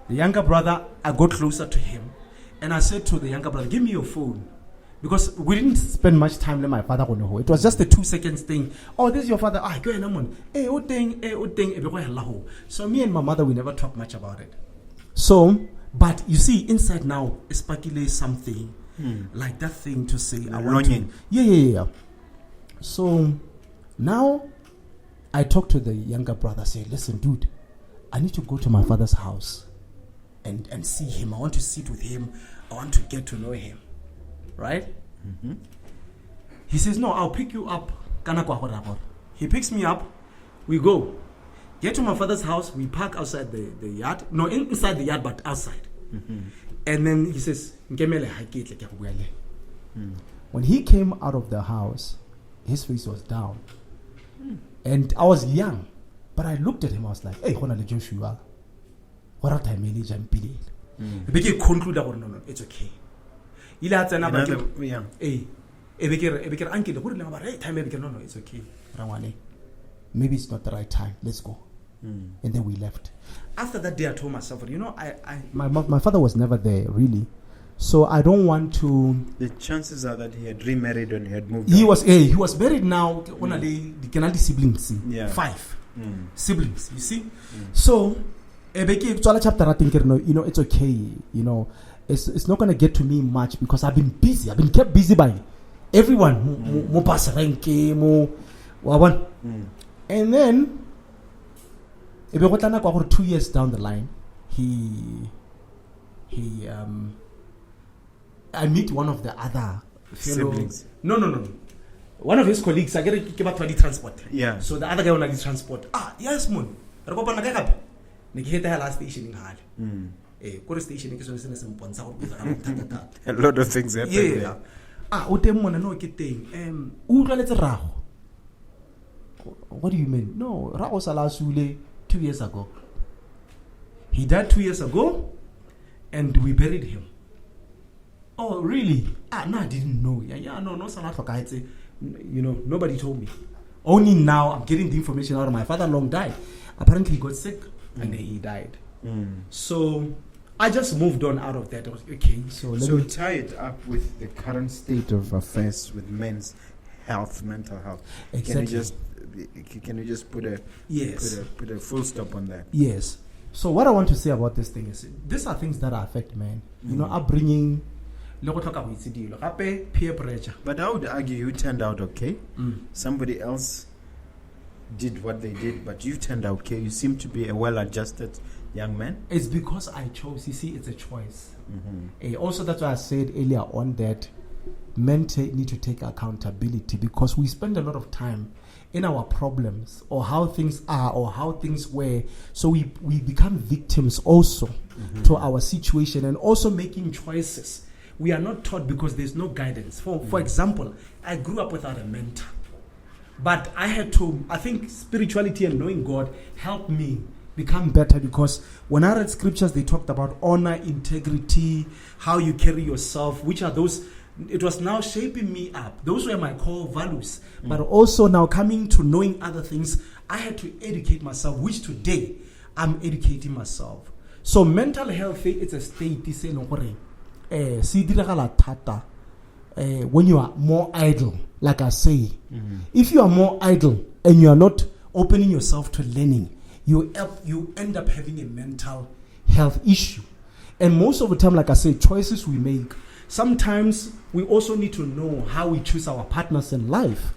The younger brother, I got closer to him, and I said to the younger brother, give me your phone. Because we didn't spend much time with my father. It was just a 2 seconds thing. Oh, this is your father. Go ahead. So me and my mother, we never talked much about it. So, but you see, inside now, speculate something like that thing to say. I want to. Yeah. So now I talk to the younger brother. Say, listen, dude, I need to go to my father's house and see him. I want to sit with him. I want to get to know him. Right? He says, no, I'll pick you up. He picks me up. We go. Get to my father's house. We park outside the yard. No, inside the yard, but outside. And then he says, when he came out of the house, his face was down. And I was young. But I looked at him. I was like, hey, Joshua. What are the manager and Billy? He concluded, no, it's okay. No, it's okay. Maybe it's not the right time. Let's go. And then we left. After that day, I told myself, my father was never there, really. So I don't want to. The chances are that he had remarried and he had moved. He was married now. The siblings. Yeah. 5 siblings. You see. So, it's okay. It's not going to get to me much because I've been busy. I've been kept busy by everyone. And then, 2 years down the line, I meet one of the other siblings. No. One of his colleagues. I get to transport. Yeah. So the other guy on transport. Yes, moon. A last station in Hard. A lot of things happen. Yeah. What do you mean? No, Rao Salasule 2 years ago. He died 2 years ago, and we buried him. Oh, really? No, I didn't know. No, Salafakaite. Nobody told me. Only now I'm getting the information out of my father. Long died. Apparently, he got sick, and then he died. So, I just moved on out of that. Okay, so tie it up with the current state of affairs with men's health, mental health. Exactly. Can you just put a full stop on that? Yes. So what I want to say about this thing is, these are things that affect men. You know, upbringing, peer pressure. But I would argue you turned out okay. Somebody else did what they did, but you turned out okay. You seem to be a well-adjusted young man. It's because I chose. You see, it's a choice. Also, that's why I said earlier on that men need to take accountability, because we spend a lot of time in our problems or how things are or how things were. So we become victims also to our situation, and also making choices. We are not taught because there's no guidance. For example, I grew up without a mentor. But I think spirituality and knowing God helped me become better, because when I read scriptures, they talked about honor, integrity, how you carry yourself, which are those. It was now shaping me up. Those were my core values. But also now coming to knowing other things, I had to educate myself, which today I'm educating myself. So mental health, it's a state, when you are more idle, like I say. If you are more idle and you are not opening yourself to learning, you end up having a mental health issue. And most of the time, like I say, choices we make, sometimes we also need to know how we choose our partners in life,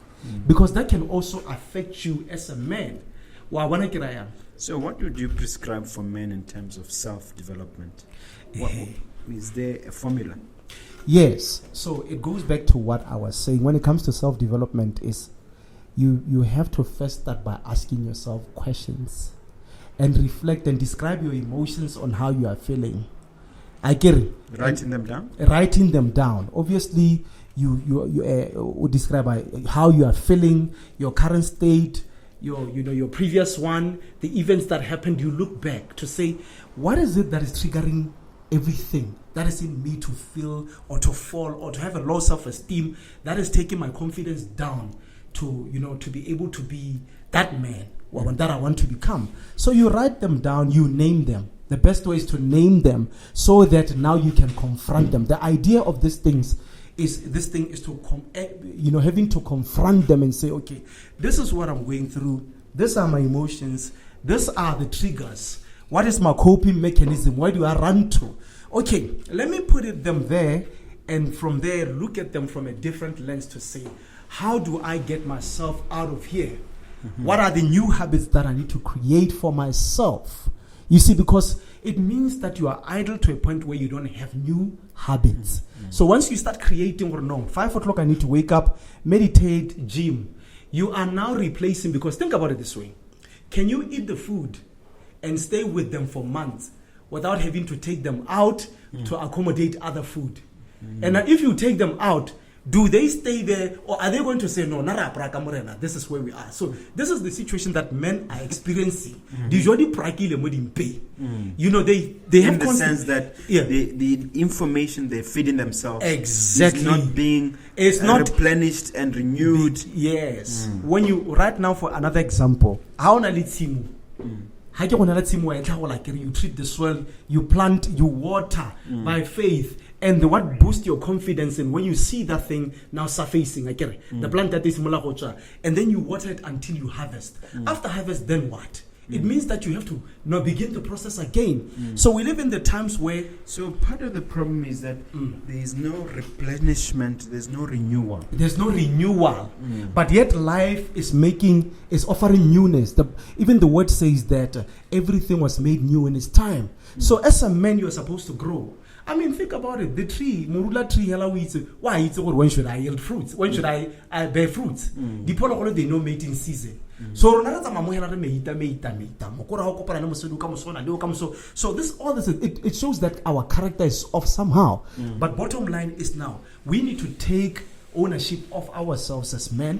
because that can also affect you as a man. So what would you prescribe for men in terms of self-development? Is there a formula? Yes. So it goes back to what I was saying. When it comes to self-development, is you have to first start by asking yourself questions and reflect and describe your emotions on how you are feeling. I get it. Writing them down? Writing them down. Obviously, you describe how you are feeling, your current state, your previous one, the events that happened. You look back to say, what is it that is triggering everything that is in me to feel or to fall or to have a low self-esteem that is taking my confidence down to be able to be that man that I want to become. So you write them down, you name them. The best way is to name them so that now you can confront them. The idea of these things is to having to confront them and say, okay, this is what I'm going through. These are my emotions. These are the triggers. What is my coping mechanism? Where do I run to? Okay, let me put them there, and from there look at them from a different lens to say, how do I get myself out of here? What are the new habits that I need to create for myself? You see, because it means that you are idle to a point where you don't have new habits. So once you start creating, 5 o'clock I need to wake up, meditate, gym, you are now replacing, because think about it this way. Can you eat the food and stay with them for months without having to take them out to accommodate other food? And if you take them out, do they stay there, or are they going to say, no, this is where we are? So this is the situation that men are experiencing. They have in the sense that the information they're feeding themselves exactly is not being replenished and renewed. Yes. When you, right now, for another example, you treat the soil, you plant, you water by faith. And what boosts your confidence in when you see that thing now surfacing, the plant that is mulagocha, and then you water it until you harvest. After harvest, then what? It means that you have to now begin the process again. So we live in the times where... So part of the problem is that there is no replenishment, there's no renewal. There's no renewal. But yet life is offering newness. Even the word says that everything was made new in its time. So as a man, you are supposed to grow. I mean, think about it. The tree, Morula tree, why? When should I yield fruits? When should I bear fruits? The people they know mating season. So this it shows that our character is off somehow. But bottom line is now we need to take ownership of ourselves as men.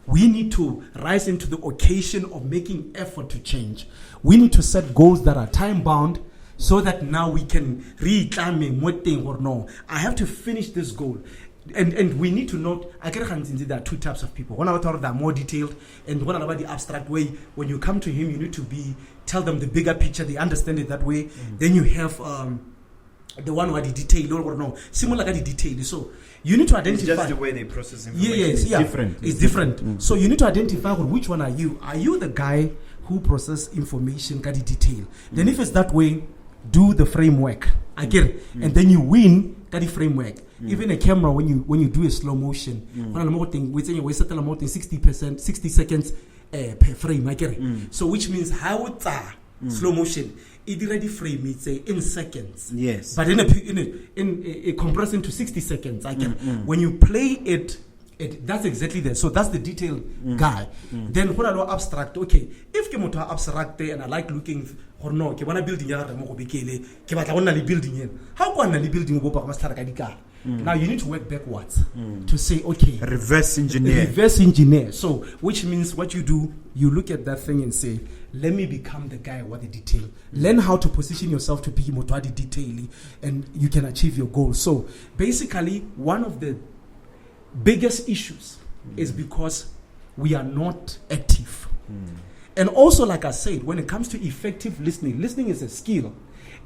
We need to rise into the occasion of making effort to change. We need to set goals that are time bound, so that now we can reclaim what thing or no. I have to finish this goal. And we need to note, there are two types of people. One about that are more detailed, and one about the abstract way. When you come to him, you need to tell them the bigger picture. They understand it that way. Then you have the one who had the detail or no, similar like the detail. So you need to identify. It's just the way they process information. Yes, It's different. It's different. So you need to identify which one are you. Are you the guy who process information, got the detail? Then if it's that way, do the framework. I get it. And then you win, got the framework. Even a camera, when you do a slow motion, we settle about 60 seconds per frame. I get it. So which means how it's slow motion. It already frame it say in seconds. Yes. But in a compress into 60 seconds. I get it. When you play it, that's exactly there. So that's the detailed guy. Then when I know abstract, okay, if you want abstract and I like looking or no, ke bona building ya re mo go bekele, ke batla go nna le building yen. How go nna le building go ba ka di car? Now you need to work backwards to say, okay, reverse engineer. Reverse engineer. So which means what you do, you look at that thing and say, let me become the guy with the detail. Learn how to position yourself to be motwadi detailing, and you can achieve your goal. So basically, one of the biggest issues is because we are not active. And also, like I said, when it comes to effective listening is a skill.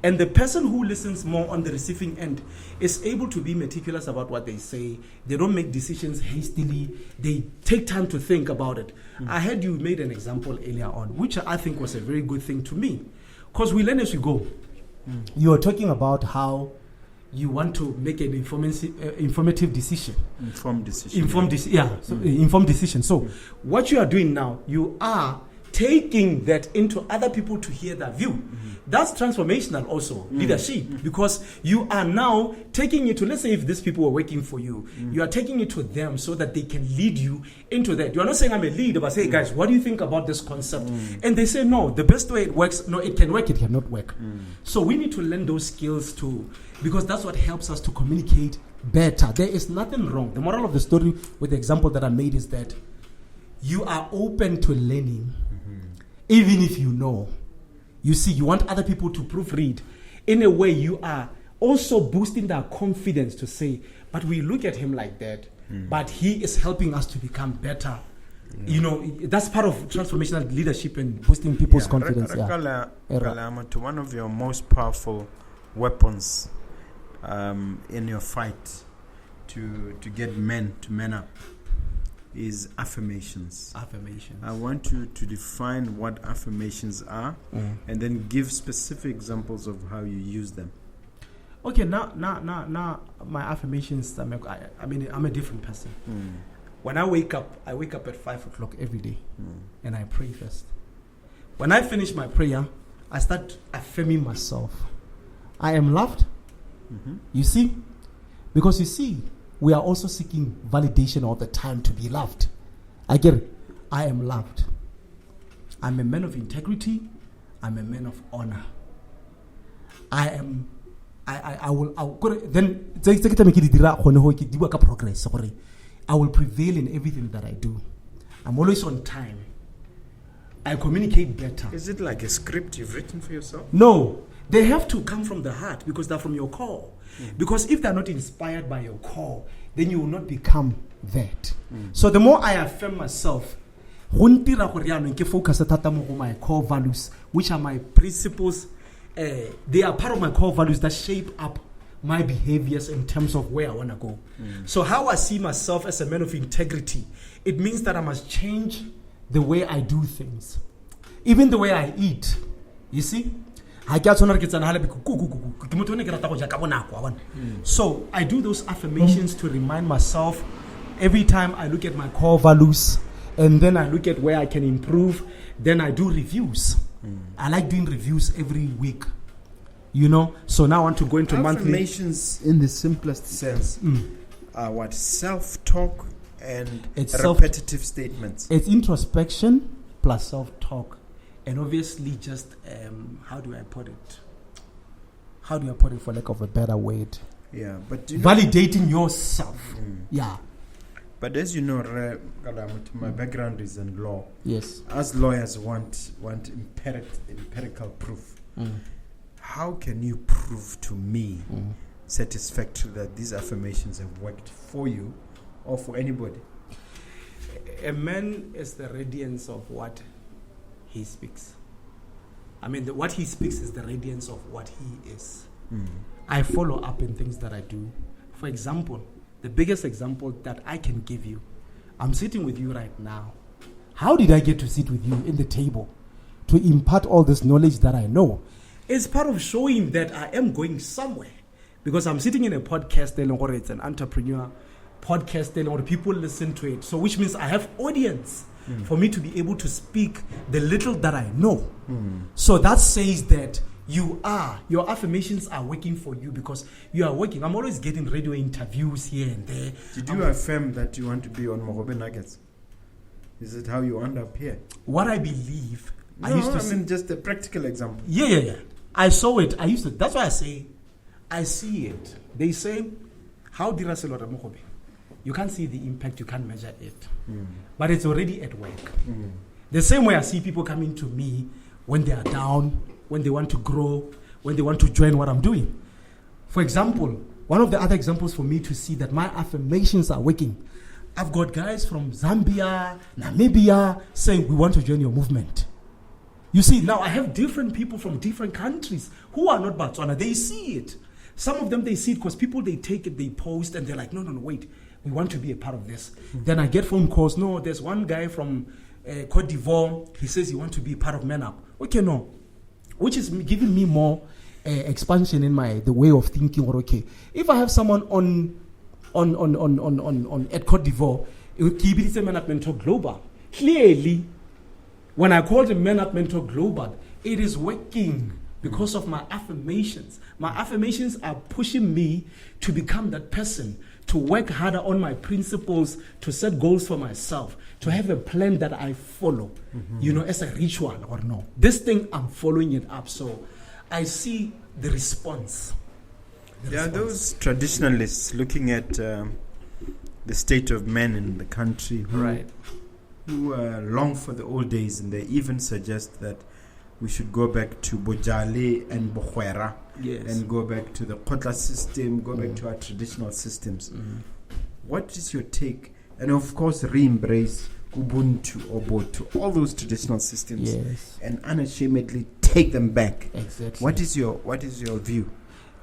And the person who listens more on the receiving end is able to be meticulous about what they say. They don't make decisions hastily. They take time to think about it. I heard you made an example earlier on, which I think was a very good thing to me. Because we learn as we go. You are talking about how you want to make an informative decision. Informed decision. Informed decision. So what you are doing now, you are taking that into other people to hear their view. That's transformational also, leadership, because you are now taking it to, let's say if these people were working for you, you are taking it to them so that they can lead you into that. You are not saying I'm a leader, but say, hey guys, what do you think about this concept? And they say, no, the best way it works, no, it can work, it cannot work. So we need to learn those skills too, because that's what helps us to communicate better. There is nothing wrong. The moral of the story with the example that I made is that you are open to learning, even if you know. You see, you want other people to proofread. In a way, you are also boosting their confidence to say, but we look at him like that, but he is helping us to become better. You know, that's part of transformational leadership and boosting people's confidence. Kalayamotho, one of your most powerful weapons in your fight to get men to man up is affirmations. I want you to define what affirmations are and then give specific examples of how you use them. Okay, now my affirmations, I'm a different person. When I wake up at 5 o'clock every day and I pray first. When I finish my prayer, I start affirming myself. I am loved. You see? Because you see, we are also seeking validation all the time to be loved. I get it. I am loved. I'm a man of integrity. I'm a man of honor. I will prevail in everything that I do. I'm always on time. I communicate better. Is it like a script you've written for yourself? No. They have to come from the heart because they're from your core. Because if they're not inspired by your core, then you will not become that. So the more I affirm myself, focus on my core values, which are my principles. They are part of my core values that shape up my behaviors in terms of where I want to go. So how I see myself as a man of integrity, it means that I must change the way I do things. Even the way I eat. You see? So I do those affirmations to remind myself every time I look at my core values, and then I look at where I can improve. Then I do reviews. I like doing reviews every week. You know, so now I want to go into monthly. Affirmations in the simplest sense are what? Self-talk and repetitive statements. It's introspection plus self-talk. And obviously just, how do I put it for lack of a better word? Yeah, but validating yourself. Yeah. But as you know, my background is in law. Yes. As lawyers want empirical proof. How can you prove to me satisfactorily that these affirmations have worked for you or for anybody? A man is the radiance of what he speaks. I mean, what he speaks is the radiance of what he is. I follow up in things that I do. For example, the biggest example that I can give you, I'm sitting with you right now. How did I get to sit with you in the table to impart all this knowledge that I know? It's part of showing that I am going somewhere, because I'm sitting in a podcast, it's an entrepreneur podcast, or people listen to it. So which means I have audience for me to be able to speak the little that I know. So that says that your affirmations are working for you, because you are working. I'm always getting radio interviews here and there. Did you affirm that you want to be on Mogobe Nuggets? Is it how you end up here? What I believe, I mean just a practical example. Yeah. I saw it. That's why I say, I see it. They say, how did I say Mogobe? You can't see the impact, you can't measure it. But it's already at work. The same way I see people coming to me when they are down, when they want to grow, when they want to join what I'm doing. For example, one of the other examples for me to see that my affirmations are working, I've got guys from Zambia, Namibia saying, we want to join your movement. You see, now I have different people from different countries who are not Botswana. They see it. Some of them, they see it because people, they take it, they post, and they're like, no, wait, we want to be a part of this. Then I get phone calls. No, there's one guy from Cote d'Ivoire. He says he wants to be part of Men Up. Okay, no. Which is giving me more expansion in the way of thinking. Or okay, if I have someone at Cote d'Ivoire, it will keep it Men Up Mentor Global. Clearly, when I call the Men Up Mentor Global, it is working because of my affirmations. My affirmations are pushing me to become that person, to work harder on my principles, to set goals for myself, to have a plan that I follow, as a ritual or no. This thing, I'm following it up. So I see the response. There are those traditionalists looking at the state of men in the country who long for the old days, and they even suggest that we should go back to Bojale and Bokhwera, and go back to the Kotla system, go back to our traditional systems. What is your take? And of course, re-embrace Ubuntu or Boto, all those traditional systems, and unashamedly take them back. Exactly. What is your view?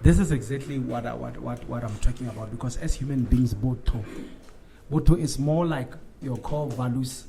This is exactly what I'm talking about, because as human beings, Boto is more like your core values,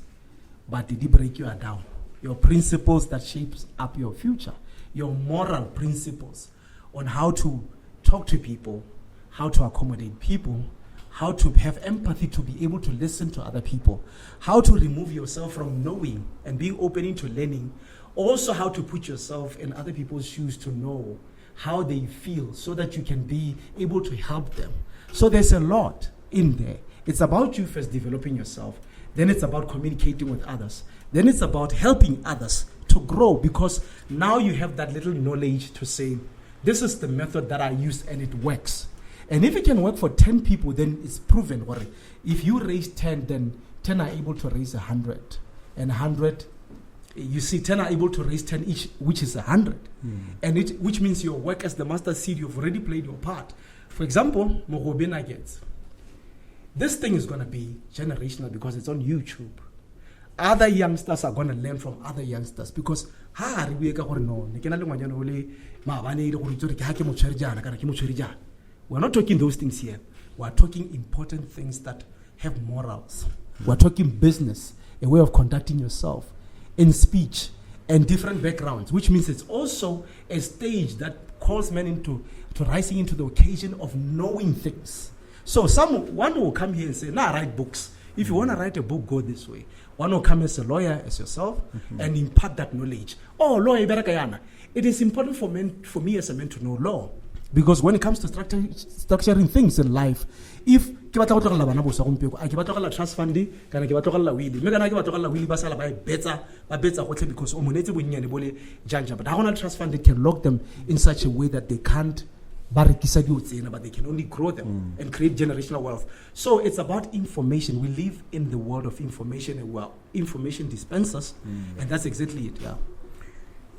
but they break you down. Your principles that shapes up your future, your moral principles on how to talk to people, how to accommodate people, how to have empathy to be able to listen to other people, how to remove yourself from knowing and being open into learning, also how to put yourself in other people's shoes to know how they feel so that you can be able to help them. So there's a lot in there. It's about you first developing yourself, then it's about communicating with others. Then it's about helping others to grow, because now you have that little knowledge to say, this is the method that I use and it works. And if it can work for 10 people, then it's proven. If you raise 10, then 10 are able to raise 100. And 100, you see, 10 are able to raise 10 each, which is 100. And which means your work as the master seed, you've already played your part. For example, Mogobe Nuggets. This thing is going to be generational because it's on YouTube. Other youngsters are going to learn from other youngsters, because we're not talking those things here. We're talking important things that have morals. We're talking business, a way of conducting yourself in speech and different backgrounds, which means it's also a stage that calls men into rising into the occasion of knowing things. So one will come here and say, write books. If you want to write a book, go this way. One will come as a lawyer, as yourself, and impart that knowledge. Lawyer, it is important for me as a man to know law. Because when it comes to structuring things in life, if trust fund, but trust fund can lock them in such a way that they can't, but they can only grow them and create generational wealth. So it's about information. We live in the world of information, and we're information dispensers, and that's exactly it.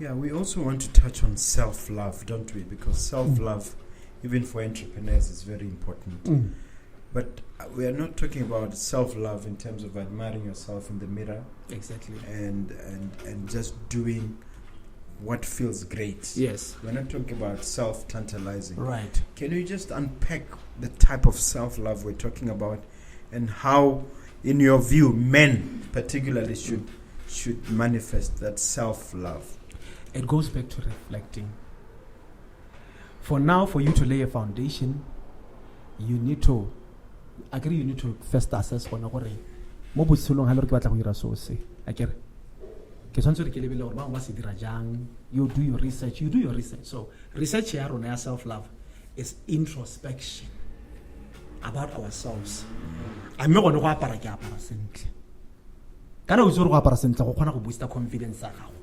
Yeah, we also want to touch on self-love, don't we? Because self-love, even for entrepreneurs, is very important. But we are not talking about self-love in terms of admiring yourself in the mirror. Exactly. And just doing what feels great. Yes. We're not talking about self-tantalizing. Right. Can you just unpack the type of self-love we're talking about and how, in your view, men particularly should manifest that self-love? It goes back to reflecting. For now, for you to lay a foundation, you need to first assess for now. Mo botshelong ha le re ke batla go ira so se akere ke tshwantse re ke lebele gore ba se dira jang. You do your research. So research ya rona ya self-love is introspection about ourselves. A me gone go apara ke apara sentle kana o tsore go apara sentle go kgona go booster confidence ya gago.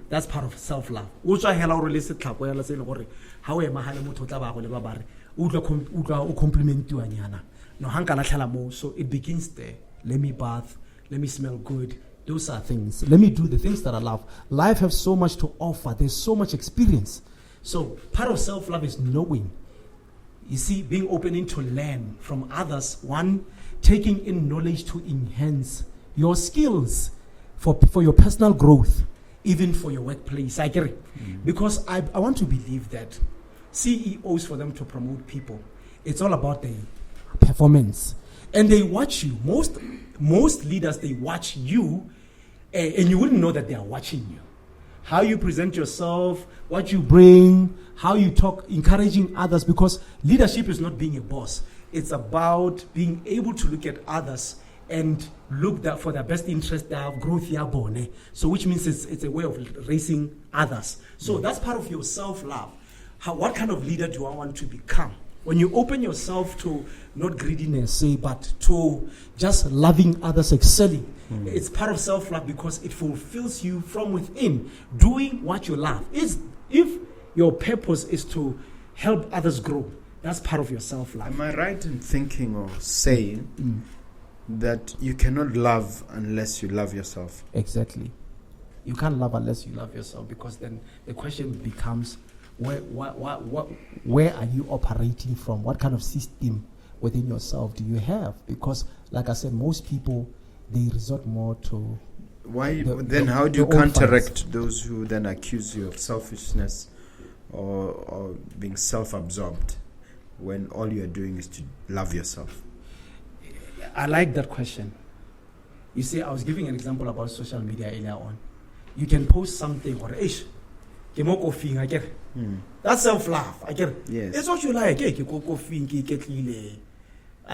That's part of self-love. O tswa hela gore le se tlhako ya la se le gore ha o ema ha le motho tla ba go le ba bare o tla o complimentiwa nyana. No hanka la tlhala mo, so it begins there. Let me bath, let me smell good. Those are things. Let me do the things that I love. Life has so much to offer. There's so much experience. So part of self-love is knowing. You see, being open to learn from others. One, taking in knowledge to enhance your skills for your personal growth, even for your workplace. I get it. Because I want to believe that CEOs, for them to promote people, it's all about the performance. And they watch you. Most leaders, they watch you, and you wouldn't know that they are watching you. How you present yourself, what you bring, how you talk, encouraging others, because leadership is not being a boss. It's about being able to look at others and look for their best interest, their growth, their bone. So which means it's a way of raising others. So that's part of your self-love. What kind of leader do I want to become? When you open yourself to not greediness, but to just loving others, excelling, it's part of self-love because it fulfills you from within, doing what you love. If your purpose is to help others grow, that's part of your self-love. Am I right in thinking or saying that you cannot love unless you love yourself? Exactly. You can't love unless you love yourself, because then the question becomes, where are you operating from? What kind of system within yourself do you have? Because, like I said, most people, they resort more to how do you counteract those who then accuse you of selfishness or being self-absorbed when all you're doing is to love yourself? I like that question. You see, I was giving an example about social media earlier on. You can post something or that's self-love. I get it. Yes. It's what you like. I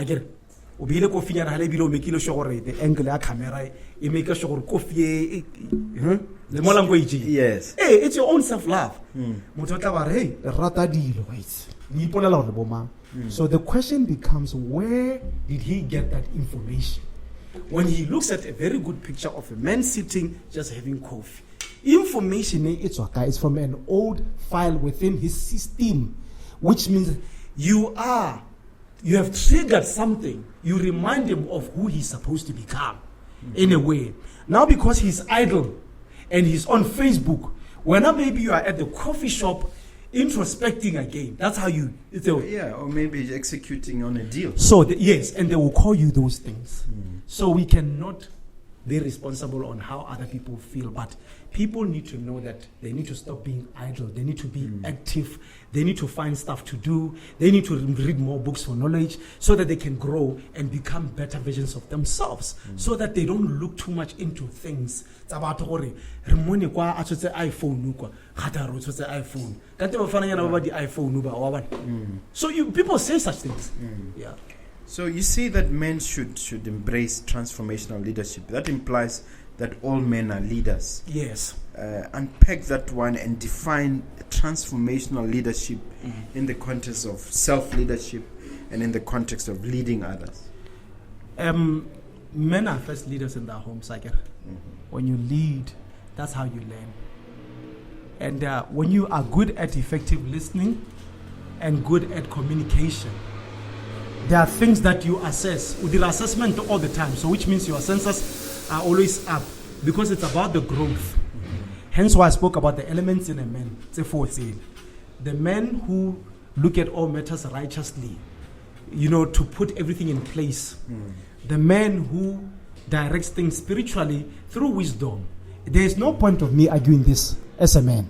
get it. Obile coffee and halebilo make sure the angle of camera, you make sure coffee, the more language. Yes. Hey, it's your own self-love. So the question becomes, where did he get that information? When he looks at a very good picture of a man sitting just having coffee, information it's from an old file within his system, which means you have triggered something. You remind him of who he's supposed to become in a way. Now because he's idle and he's on Facebook, when maybe you are at the coffee shop introspecting again, that's how you or maybe executing on a deal. So yes, and they will call you those things. So we cannot be responsible on how other people feel, but people need to know that they need to stop being idle. They need to be active. They need to find stuff to do. They need to read more books for knowledge so that they can grow and become better versions of themselves, so that they don't look too much into things. It's about iPhone. So people say such things. Yeah. So you say that men should embrace transformational leadership. That implies that all men are leaders. Yes. Unpack that one and define transformational leadership in the context of self-leadership and in the context of leading others. Men are first leaders in their homes, I get. When you lead, that's how you learn. And when you are good at effective listening and good at communication, there are things that you assess. We do assessment all the time, so which means your senses are always up because it's about the growth. Hence why I spoke about the elements in a man. The men who look at all matters righteously, to put everything in place. The man who directs things spiritually through wisdom. There is no point of me arguing this as a man.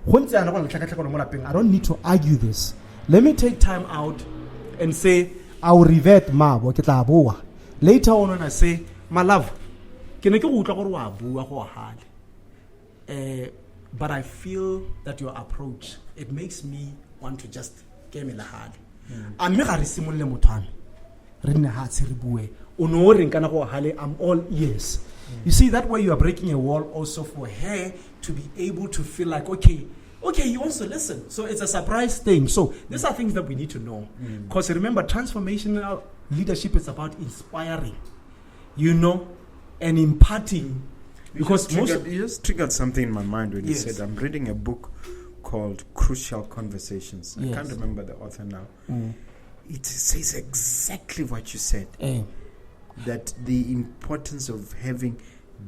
I don't need to argue this. Let me take time out and say, I will revert ma. Later on when I say, my love, but I feel that your approach, it makes me want to just get me the hard. I'm all ears. You see, that way you are breaking a wall also for her to be able to feel like, okay, he wants to listen. So it's a surprise thing. So these are things that we need to know. Because remember, transformational leadership is about inspiring, and imparting. Because you just triggered something in my mind when you said, I'm reading a book called Crucial Conversations. I can't remember the author now. It says exactly what you said. That the importance of having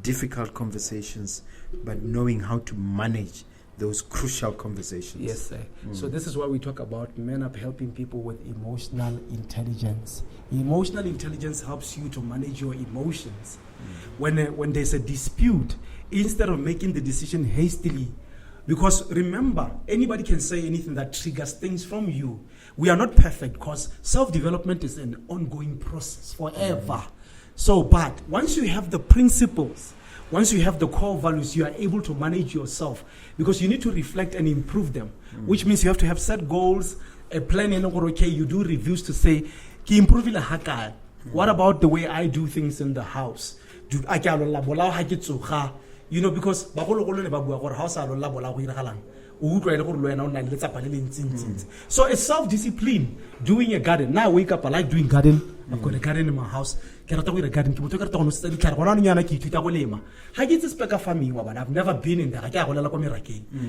difficult conversations, but knowing how to manage those crucial conversations. Yes, sir. So this is why we talk about men up helping people with emotional intelligence. Emotional intelligence helps you to manage your emotions. When there's a dispute, instead of making the decision hastily, because remember, anybody can say anything that triggers things from you. We are not perfect because self-development is an ongoing process forever. So, but once you have the principles, once you have the core values, you are able to manage yourself because you need to reflect and improve them, which means you have to have set goals, a plan, you do reviews to say, what about the way I do things in the house? Because so it's self-discipline. Doing a garden. Now I wake up, I like doing garden. I've got a garden in my house. I've never been in there.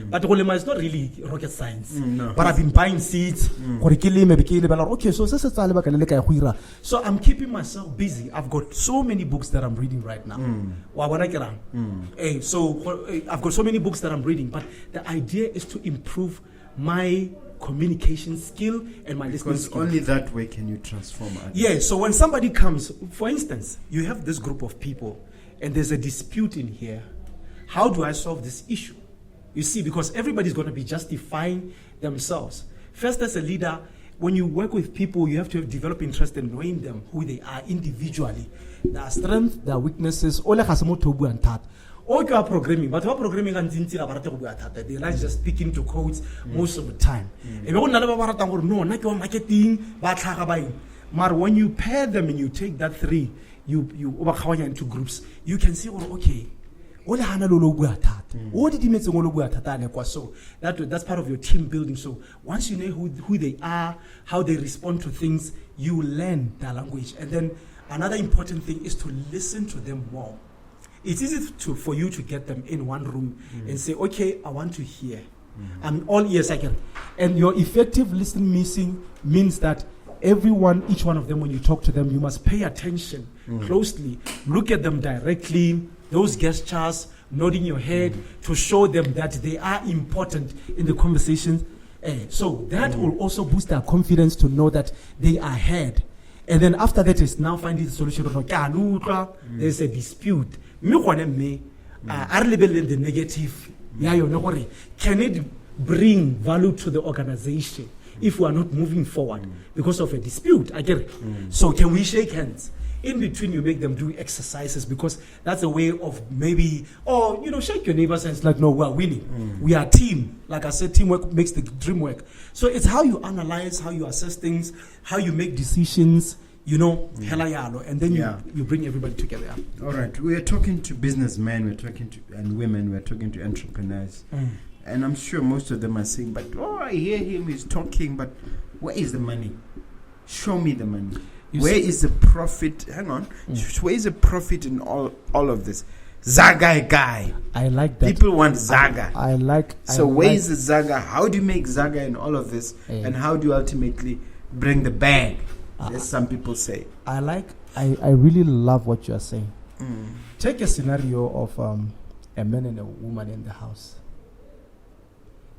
But is not really rocket science. But I've been buying seeds. Okay, so I'm keeping myself busy. I've got so many books that I'm reading right now. So I've got so many books that I'm reading, but the idea is to improve my communication skill and my listening skill. Only that way can you transform others. Yeah, so when somebody comes, for instance, you have this group of people and there's a dispute in here. How do I solve this issue? You see, because everybody's going to be justifying themselves. First, as a leader, when you work with people, you have to develop interest in knowing them, who they are individually, their strengths, their weaknesses. Or you are programming, but programming they like just speaking to codes most of the time. But when you pair them and you take that three, you overcome into groups, you can see, okay, so that's part of your team building. So once you know who they are, how they respond to things, you learn their language. And then another important thing is to listen to them more. It's easy for you to get them in one room and say, okay, I want to hear. I'm all ears, I can. And your effective listening means that each one of them, when you talk to them, you must pay attention closely, look at them directly, those gestures, nodding your head to show them that they are important in the conversation. So that will also boost their confidence to know that they are heard. And then after that is now finding the solution. There's a dispute. The negative. Can it bring value to the organization if we are not moving forward because of a dispute? I get it. So can we shake hands? In between, you make them do exercises because that's a way of maybe, shake your neighbor's hands like, no, we're winning. We are a team. Like I said, teamwork makes the dream work. So it's how you analyze, how you assess things, how you make decisions, and then you bring everybody together. All right. We are talking to businessmen, and women, we're talking to entrepreneurs. And I'm sure most of them are saying, but I hear him, he's talking, but where is the money? Show me the money. Where is the profit? Hang on. Where is the profit in all of this? Zaga guy. I like that. People want Zaga. Where is the Zaga? How do you make Zaga in all of this? And how do you ultimately bring the bag? As some people say. I really love what you are saying. Take a scenario of a man and a woman in the house.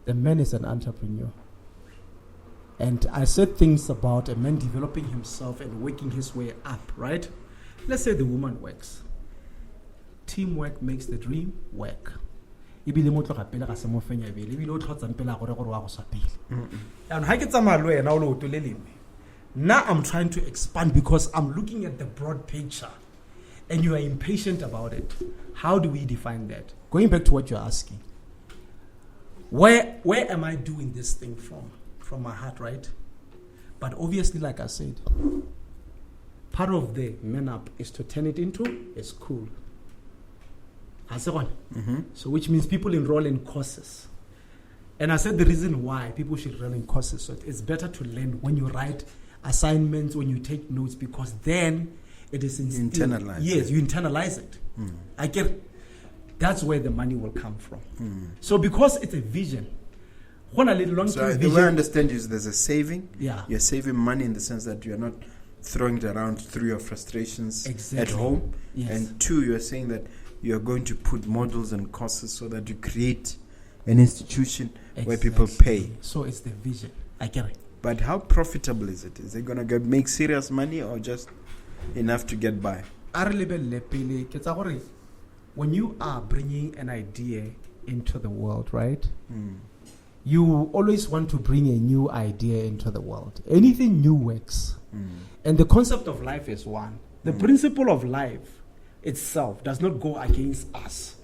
The man is an entrepreneur. And I said things about a man developing himself and working his way up, right? Let's say the woman works. Teamwork makes the dream work. ebile mo tloga pele ga se mo fenya bele ebile o tlhotsang pele a gore gore wa go sa pele and ha ke tsamaya le wena o le oto le lengwe now I'm trying to expand because I'm looking at the broad picture and you are impatient about it. How do we define that? Going back to what you're asking, where am I doing this thing from my heart, right? But obviously, like I said, part of the man up is to turn it into a school. So which means people enroll in courses. And I said the reason why people should enroll in courses, so it's better to learn when you write assignments, when you take notes, because then it is internalize. Yes, you internalize it. I get that's where the money will come from. So because it's a vision, so the way I understand is there's a saving. Yeah. You're saving money in the sense that you're not throwing it around through your frustrations at home. Yes. And two, you're saying that you're going to put models and courses so that you create an institution where people pay. So it's the vision. I get it. But how profitable is it? Is it going to make serious money or just enough to get by? When you are bringing an idea into the world, right? You always want to bring a new idea into the world. Anything new works. And the concept of life is one. The principle of life itself does not go against us.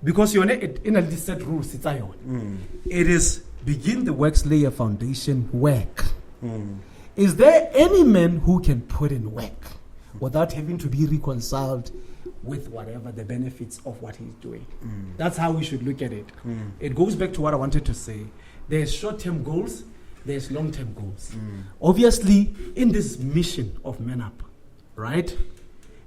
Because you're in a set rules. It is begin the works, lay a foundation, work. Is there any man who can put in work without having to be reconciled with whatever the benefits of what he's doing? That's how we should look at it. It goes back to what I wanted to say. There's short-term goals, there's long-term goals. Obviously, in this mission of Men Up, right?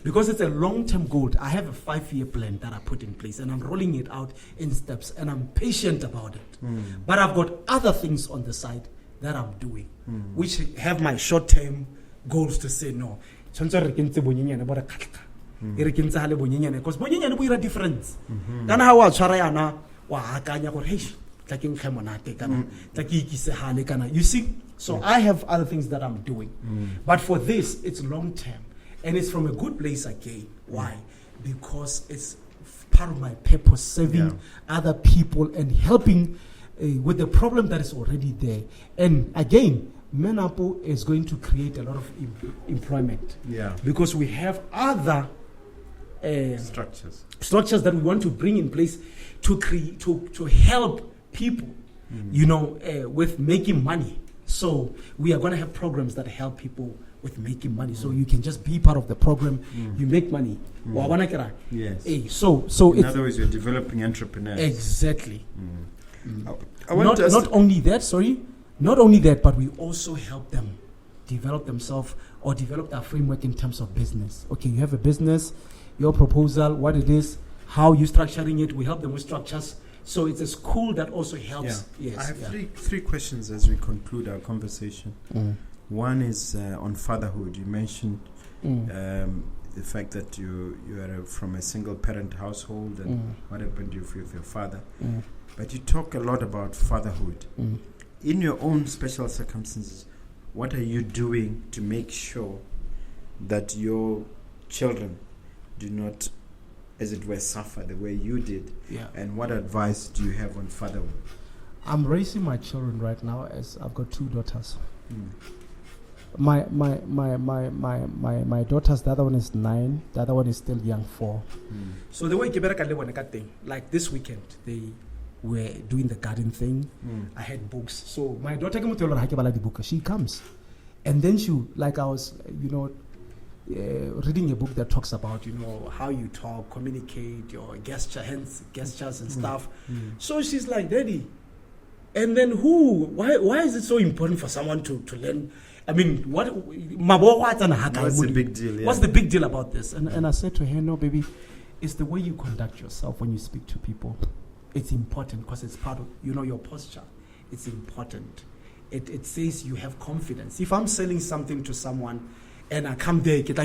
Because it's a long-term goal, I have a 5-year plan that I put in place and I'm rolling it out in steps and I'm patient about it. But I've got other things on the side that I'm doing, which have my short-term goals to say no. Because bonyane bo ira difference. Kana ha wa tshwara yana wa hakanya gore hey tla ke nkge monate kana tla ke ikise hale kana. You see, so I have other things that I'm doing. But for this it's long term and it's from a good place again. Why? Because it's part of my purpose, serving other people and helping with the problem that is already there. And again, Menapo is going to create a lot of employment. Because we have other structures that we want to bring in place to create to help people, with making money. So we are going to have programs that help people with making money. So you can just be part of the program. You make money. Yes. So in other words, you're developing entrepreneurs. Exactly. Not only that, but we also help them develop themselves or develop their framework in terms of business. Okay, you have a business, your proposal, what it is, how you're structuring it. We help them with structures. So it's a school that also helps. Yes. I have three questions as we conclude our conversation. One is on fatherhood. You mentioned the fact that you are from a single parent household and what happened to you with your father. But you talk a lot about fatherhood. In your own special circumstances, what are you doing to make sure that your children do not, as it were, suffer the way you did? And what advice do you have on fatherhood? I'm raising my children right now as I've got 2 daughters. My daughters, the other one is 9, the other one is still young, 4. So the way like this weekend, they were doing the garden thing. I had books. So my daughter she comes. And then I was, reading a book that talks about, how you talk, communicate, your gestures and stuff. So she's like, Daddy, and then why is it so important for someone to learn? I mean, what's the big deal? What's the big deal about this? And I said to her, no, baby, it's the way you conduct yourself when you speak to people. It's important because it's part of, your posture. It's important. It says you have confidence. If I'm selling something to someone and I come there, how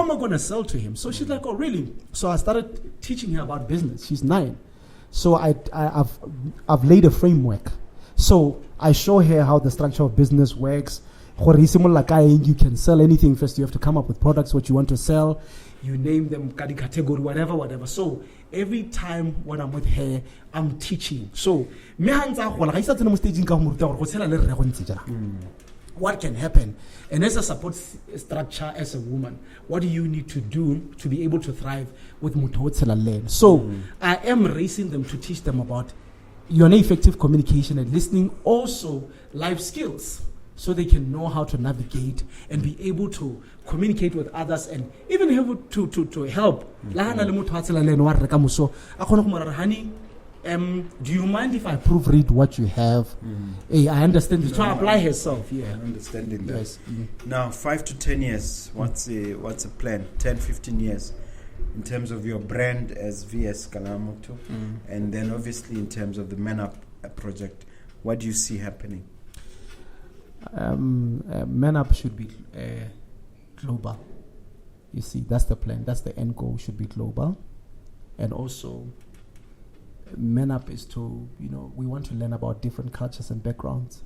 am I going to sell to him? So she's like, oh, really? So I started teaching her about business. She's 9. So I've laid a framework. So I show her how the structure of business works. You can sell anything first. You have to come up with products what you want to sell. you name them, category, whatever. So every time when I'm with her, I'm teaching. So what can happen? And as a support structure, as a woman, what do you need to do to be able to thrive with Mutotsela? So I am raising them to teach them about your effective communication and listening, also life skills, so they can know how to navigate and be able to communicate with others and even able to help. Honey, do you mind if I proofread what you have? Hey, I understand. No, try to apply herself. Yeah, understanding that. Yes. Now, 5 to 10 years. What's a plan? 10, 15 years, in terms of your brand as VS Kalayamotho, and then obviously in terms of the Man Up project. What do you see happening? Man Up should be global. You see, that's the plan. That's the end goal. Should be global, and also. Man Up is to, we want to learn about different cultures and backgrounds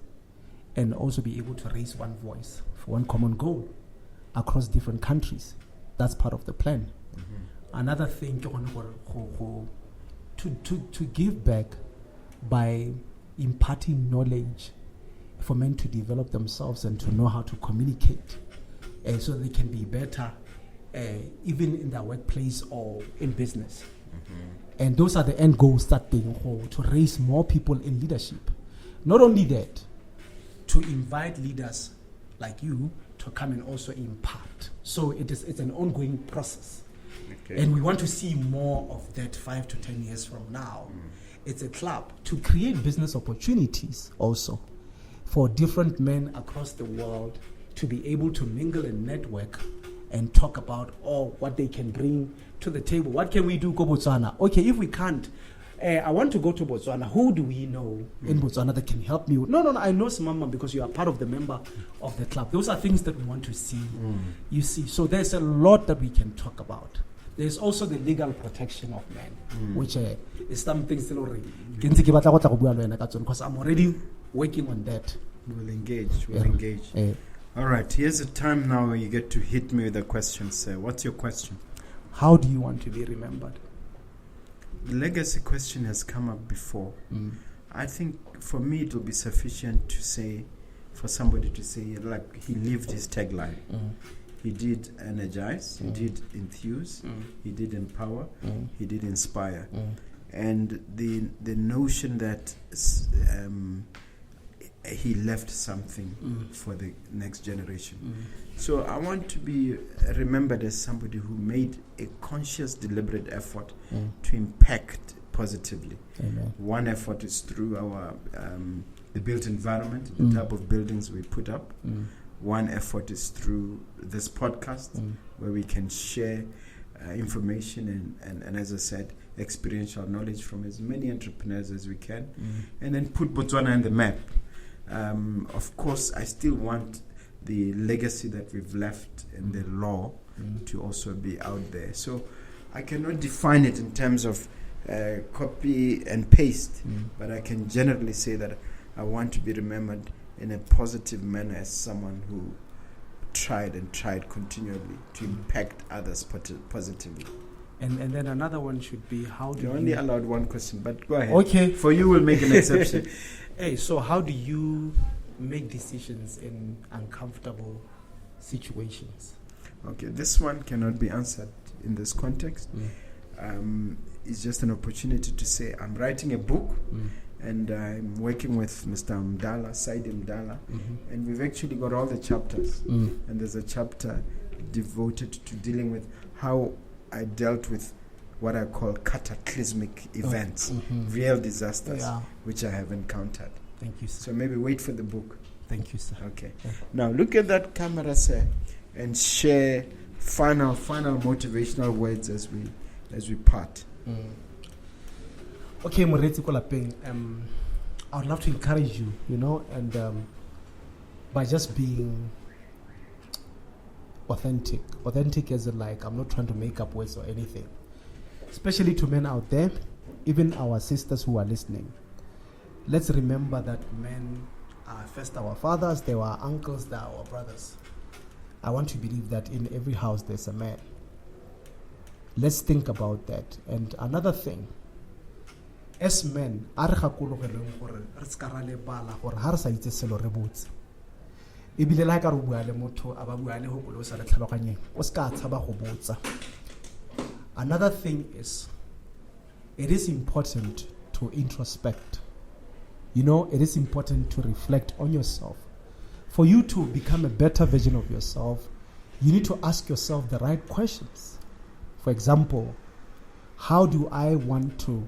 and also be able to raise one voice for one common goal across different countries. That's part of the plan. Another thing, to give back by imparting knowledge for men to develop themselves and to know how to communicate so they can be better even in their workplace or in business. And those are the end goals that they to raise more people in leadership. Not only that, to invite leaders like you to come and also impart. So it's an ongoing process. Okay. And we want to see more of that 5 to 10 years from now. It's a club to create business opportunities also for different men across the world to be able to mingle and network and talk about what they can bring to the table. What can we do, go Botswana? Okay, if we can't, I want to go to Botswana. Who do we know in Botswana that can help me? No, I know Simama because you are part of the member of the club. Those are things that we want to see. You see, so there's a lot that we can talk about. There's also the legal protection of men, which is something still already. Because I'm already working on that. We'll engage. All right, here's a time now where you get to hit me with a question, sir. What's your question? How do you want to be remembered? The legacy question has come up before. I think for me it will be sufficient to say, for somebody to say, like, he lived his tagline. He did energize, he did enthuse, he did empower, he did inspire. And the notion that he left something for the next generation. So I want to be remembered as somebody who made a conscious, deliberate effort to impact positively. Amen. One effort is through our the built environment, the type of buildings we put up. One effort is through this podcast, where we can share information and as I said, experiential knowledge from as many entrepreneurs as we can, and then put Botswana on the map. Of course, I still want the legacy that we've left in the law to also be out there. So I cannot define it in terms of copy and paste, but I can generally say that I want to be remembered in a positive manner as someone who tried continually to impact others positively. And then another one should be, how do You're only allowed one question, but go ahead. Okay. For you, we'll make an exception. Hey, so how do you make decisions in uncomfortable situations? Okay, this one cannot be answered in this context. It's just an opportunity to say I'm writing a book, and I'm working with Mr. Mdala, Saidi Mdala, and we've actually got all the chapters. And there's a chapter devoted to dealing with how I dealt with what I call cataclysmic events, real disasters, which I have encountered. Thank you, sir. So maybe wait for the book. Thank you, sir. Okay. Now look at that camera, sir, and share final motivational words as we part. Okay, Moretsi Kolapeng, I would love to encourage you, and by just being authentic. Authentic as in, like, I'm not trying to make up words or anything. Especially to men out there, even our sisters who are listening. Let's remember that men are first our fathers, they were our uncles, they are our brothers. I want to believe that in every house there's a man. let's think about that. And another thing, as men, a re gakologeleng gore re ska ra lebala gore ha re sa itse selo re botse. Ebile la ka re bua le motho a ba bua le go lo sa le tlhaloganyeng o ska tshaba go botsa. Another thing is, it is important to introspect. You know, it is important to reflect on yourself. For you to become a better version of yourself, you need to ask yourself the right questions. For example, how do I want to,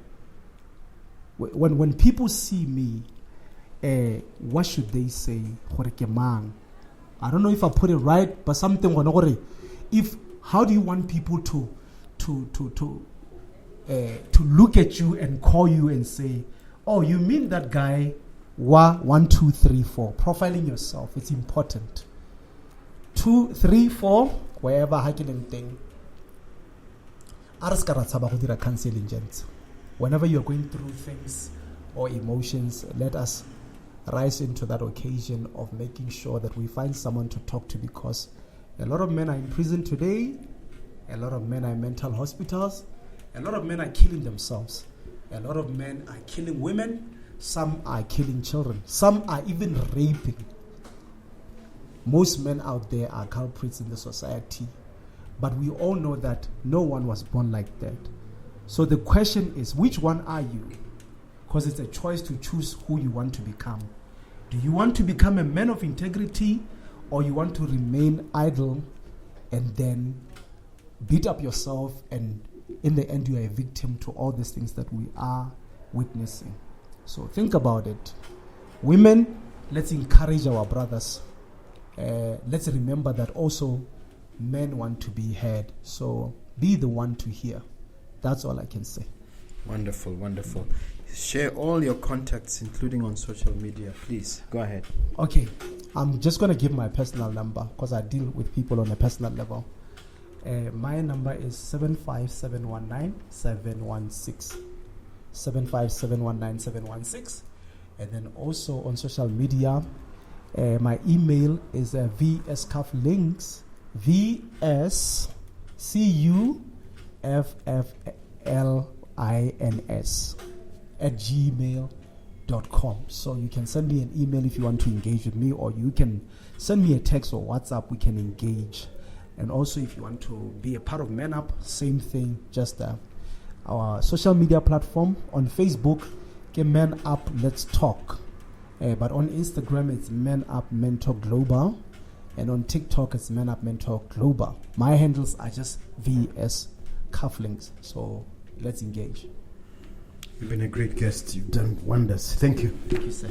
when people see me, what should they say? I don't know if I put it right, but something how do you want people to look at you and call you and say, oh, you mean that guy? 1, 2, 3, 4. Profiling yourself, it's important. 2, 3, 4, wherever hacking thing. Counseling, gents. Whenever you're going through things or emotions, let us rise into that occasion of making sure that we find someone to talk to, because a lot of men are in prison today, a lot of men are in mental hospitals, a lot of men are killing themselves, a lot of men are killing women, some are killing children, some are even raping. Most men out there are culprits in the society, but we all know that no one was born like that. So the question is, which one are you? Because it's a choice to choose who you want to become. Do you want to become a man of integrity, or you want to remain idle and then beat up yourself, and in the end you are a victim to all these things that we are witnessing? So think about it. Women, let's encourage our brothers. Let's remember that also men want to be heard. So be the one to hear. That's all I can say. Wonderful, wonderful. Share all your contacts, including on social media. Please, go ahead. Okay. I'm just going to give my personal number because I deal with people on a personal level. My number is 75719-716. 75719-716. And then also on social media, my email is vscufflinks, vscufflins @gmail.com. So you can send me an email if you want to engage with me, or you can send me a text or WhatsApp. We can engage. And also if you want to be a part of Men Up, same thing, just our social media platform on Facebook, Men Up Let's Talk. But on Instagram it's Men Up Mentor Global, and on TikTok it's Men Up Mentor Global. My handles are just VS Cufflinks. So let's engage. You've been a great guest. You've done wonders. Thank you. Thank you, sir.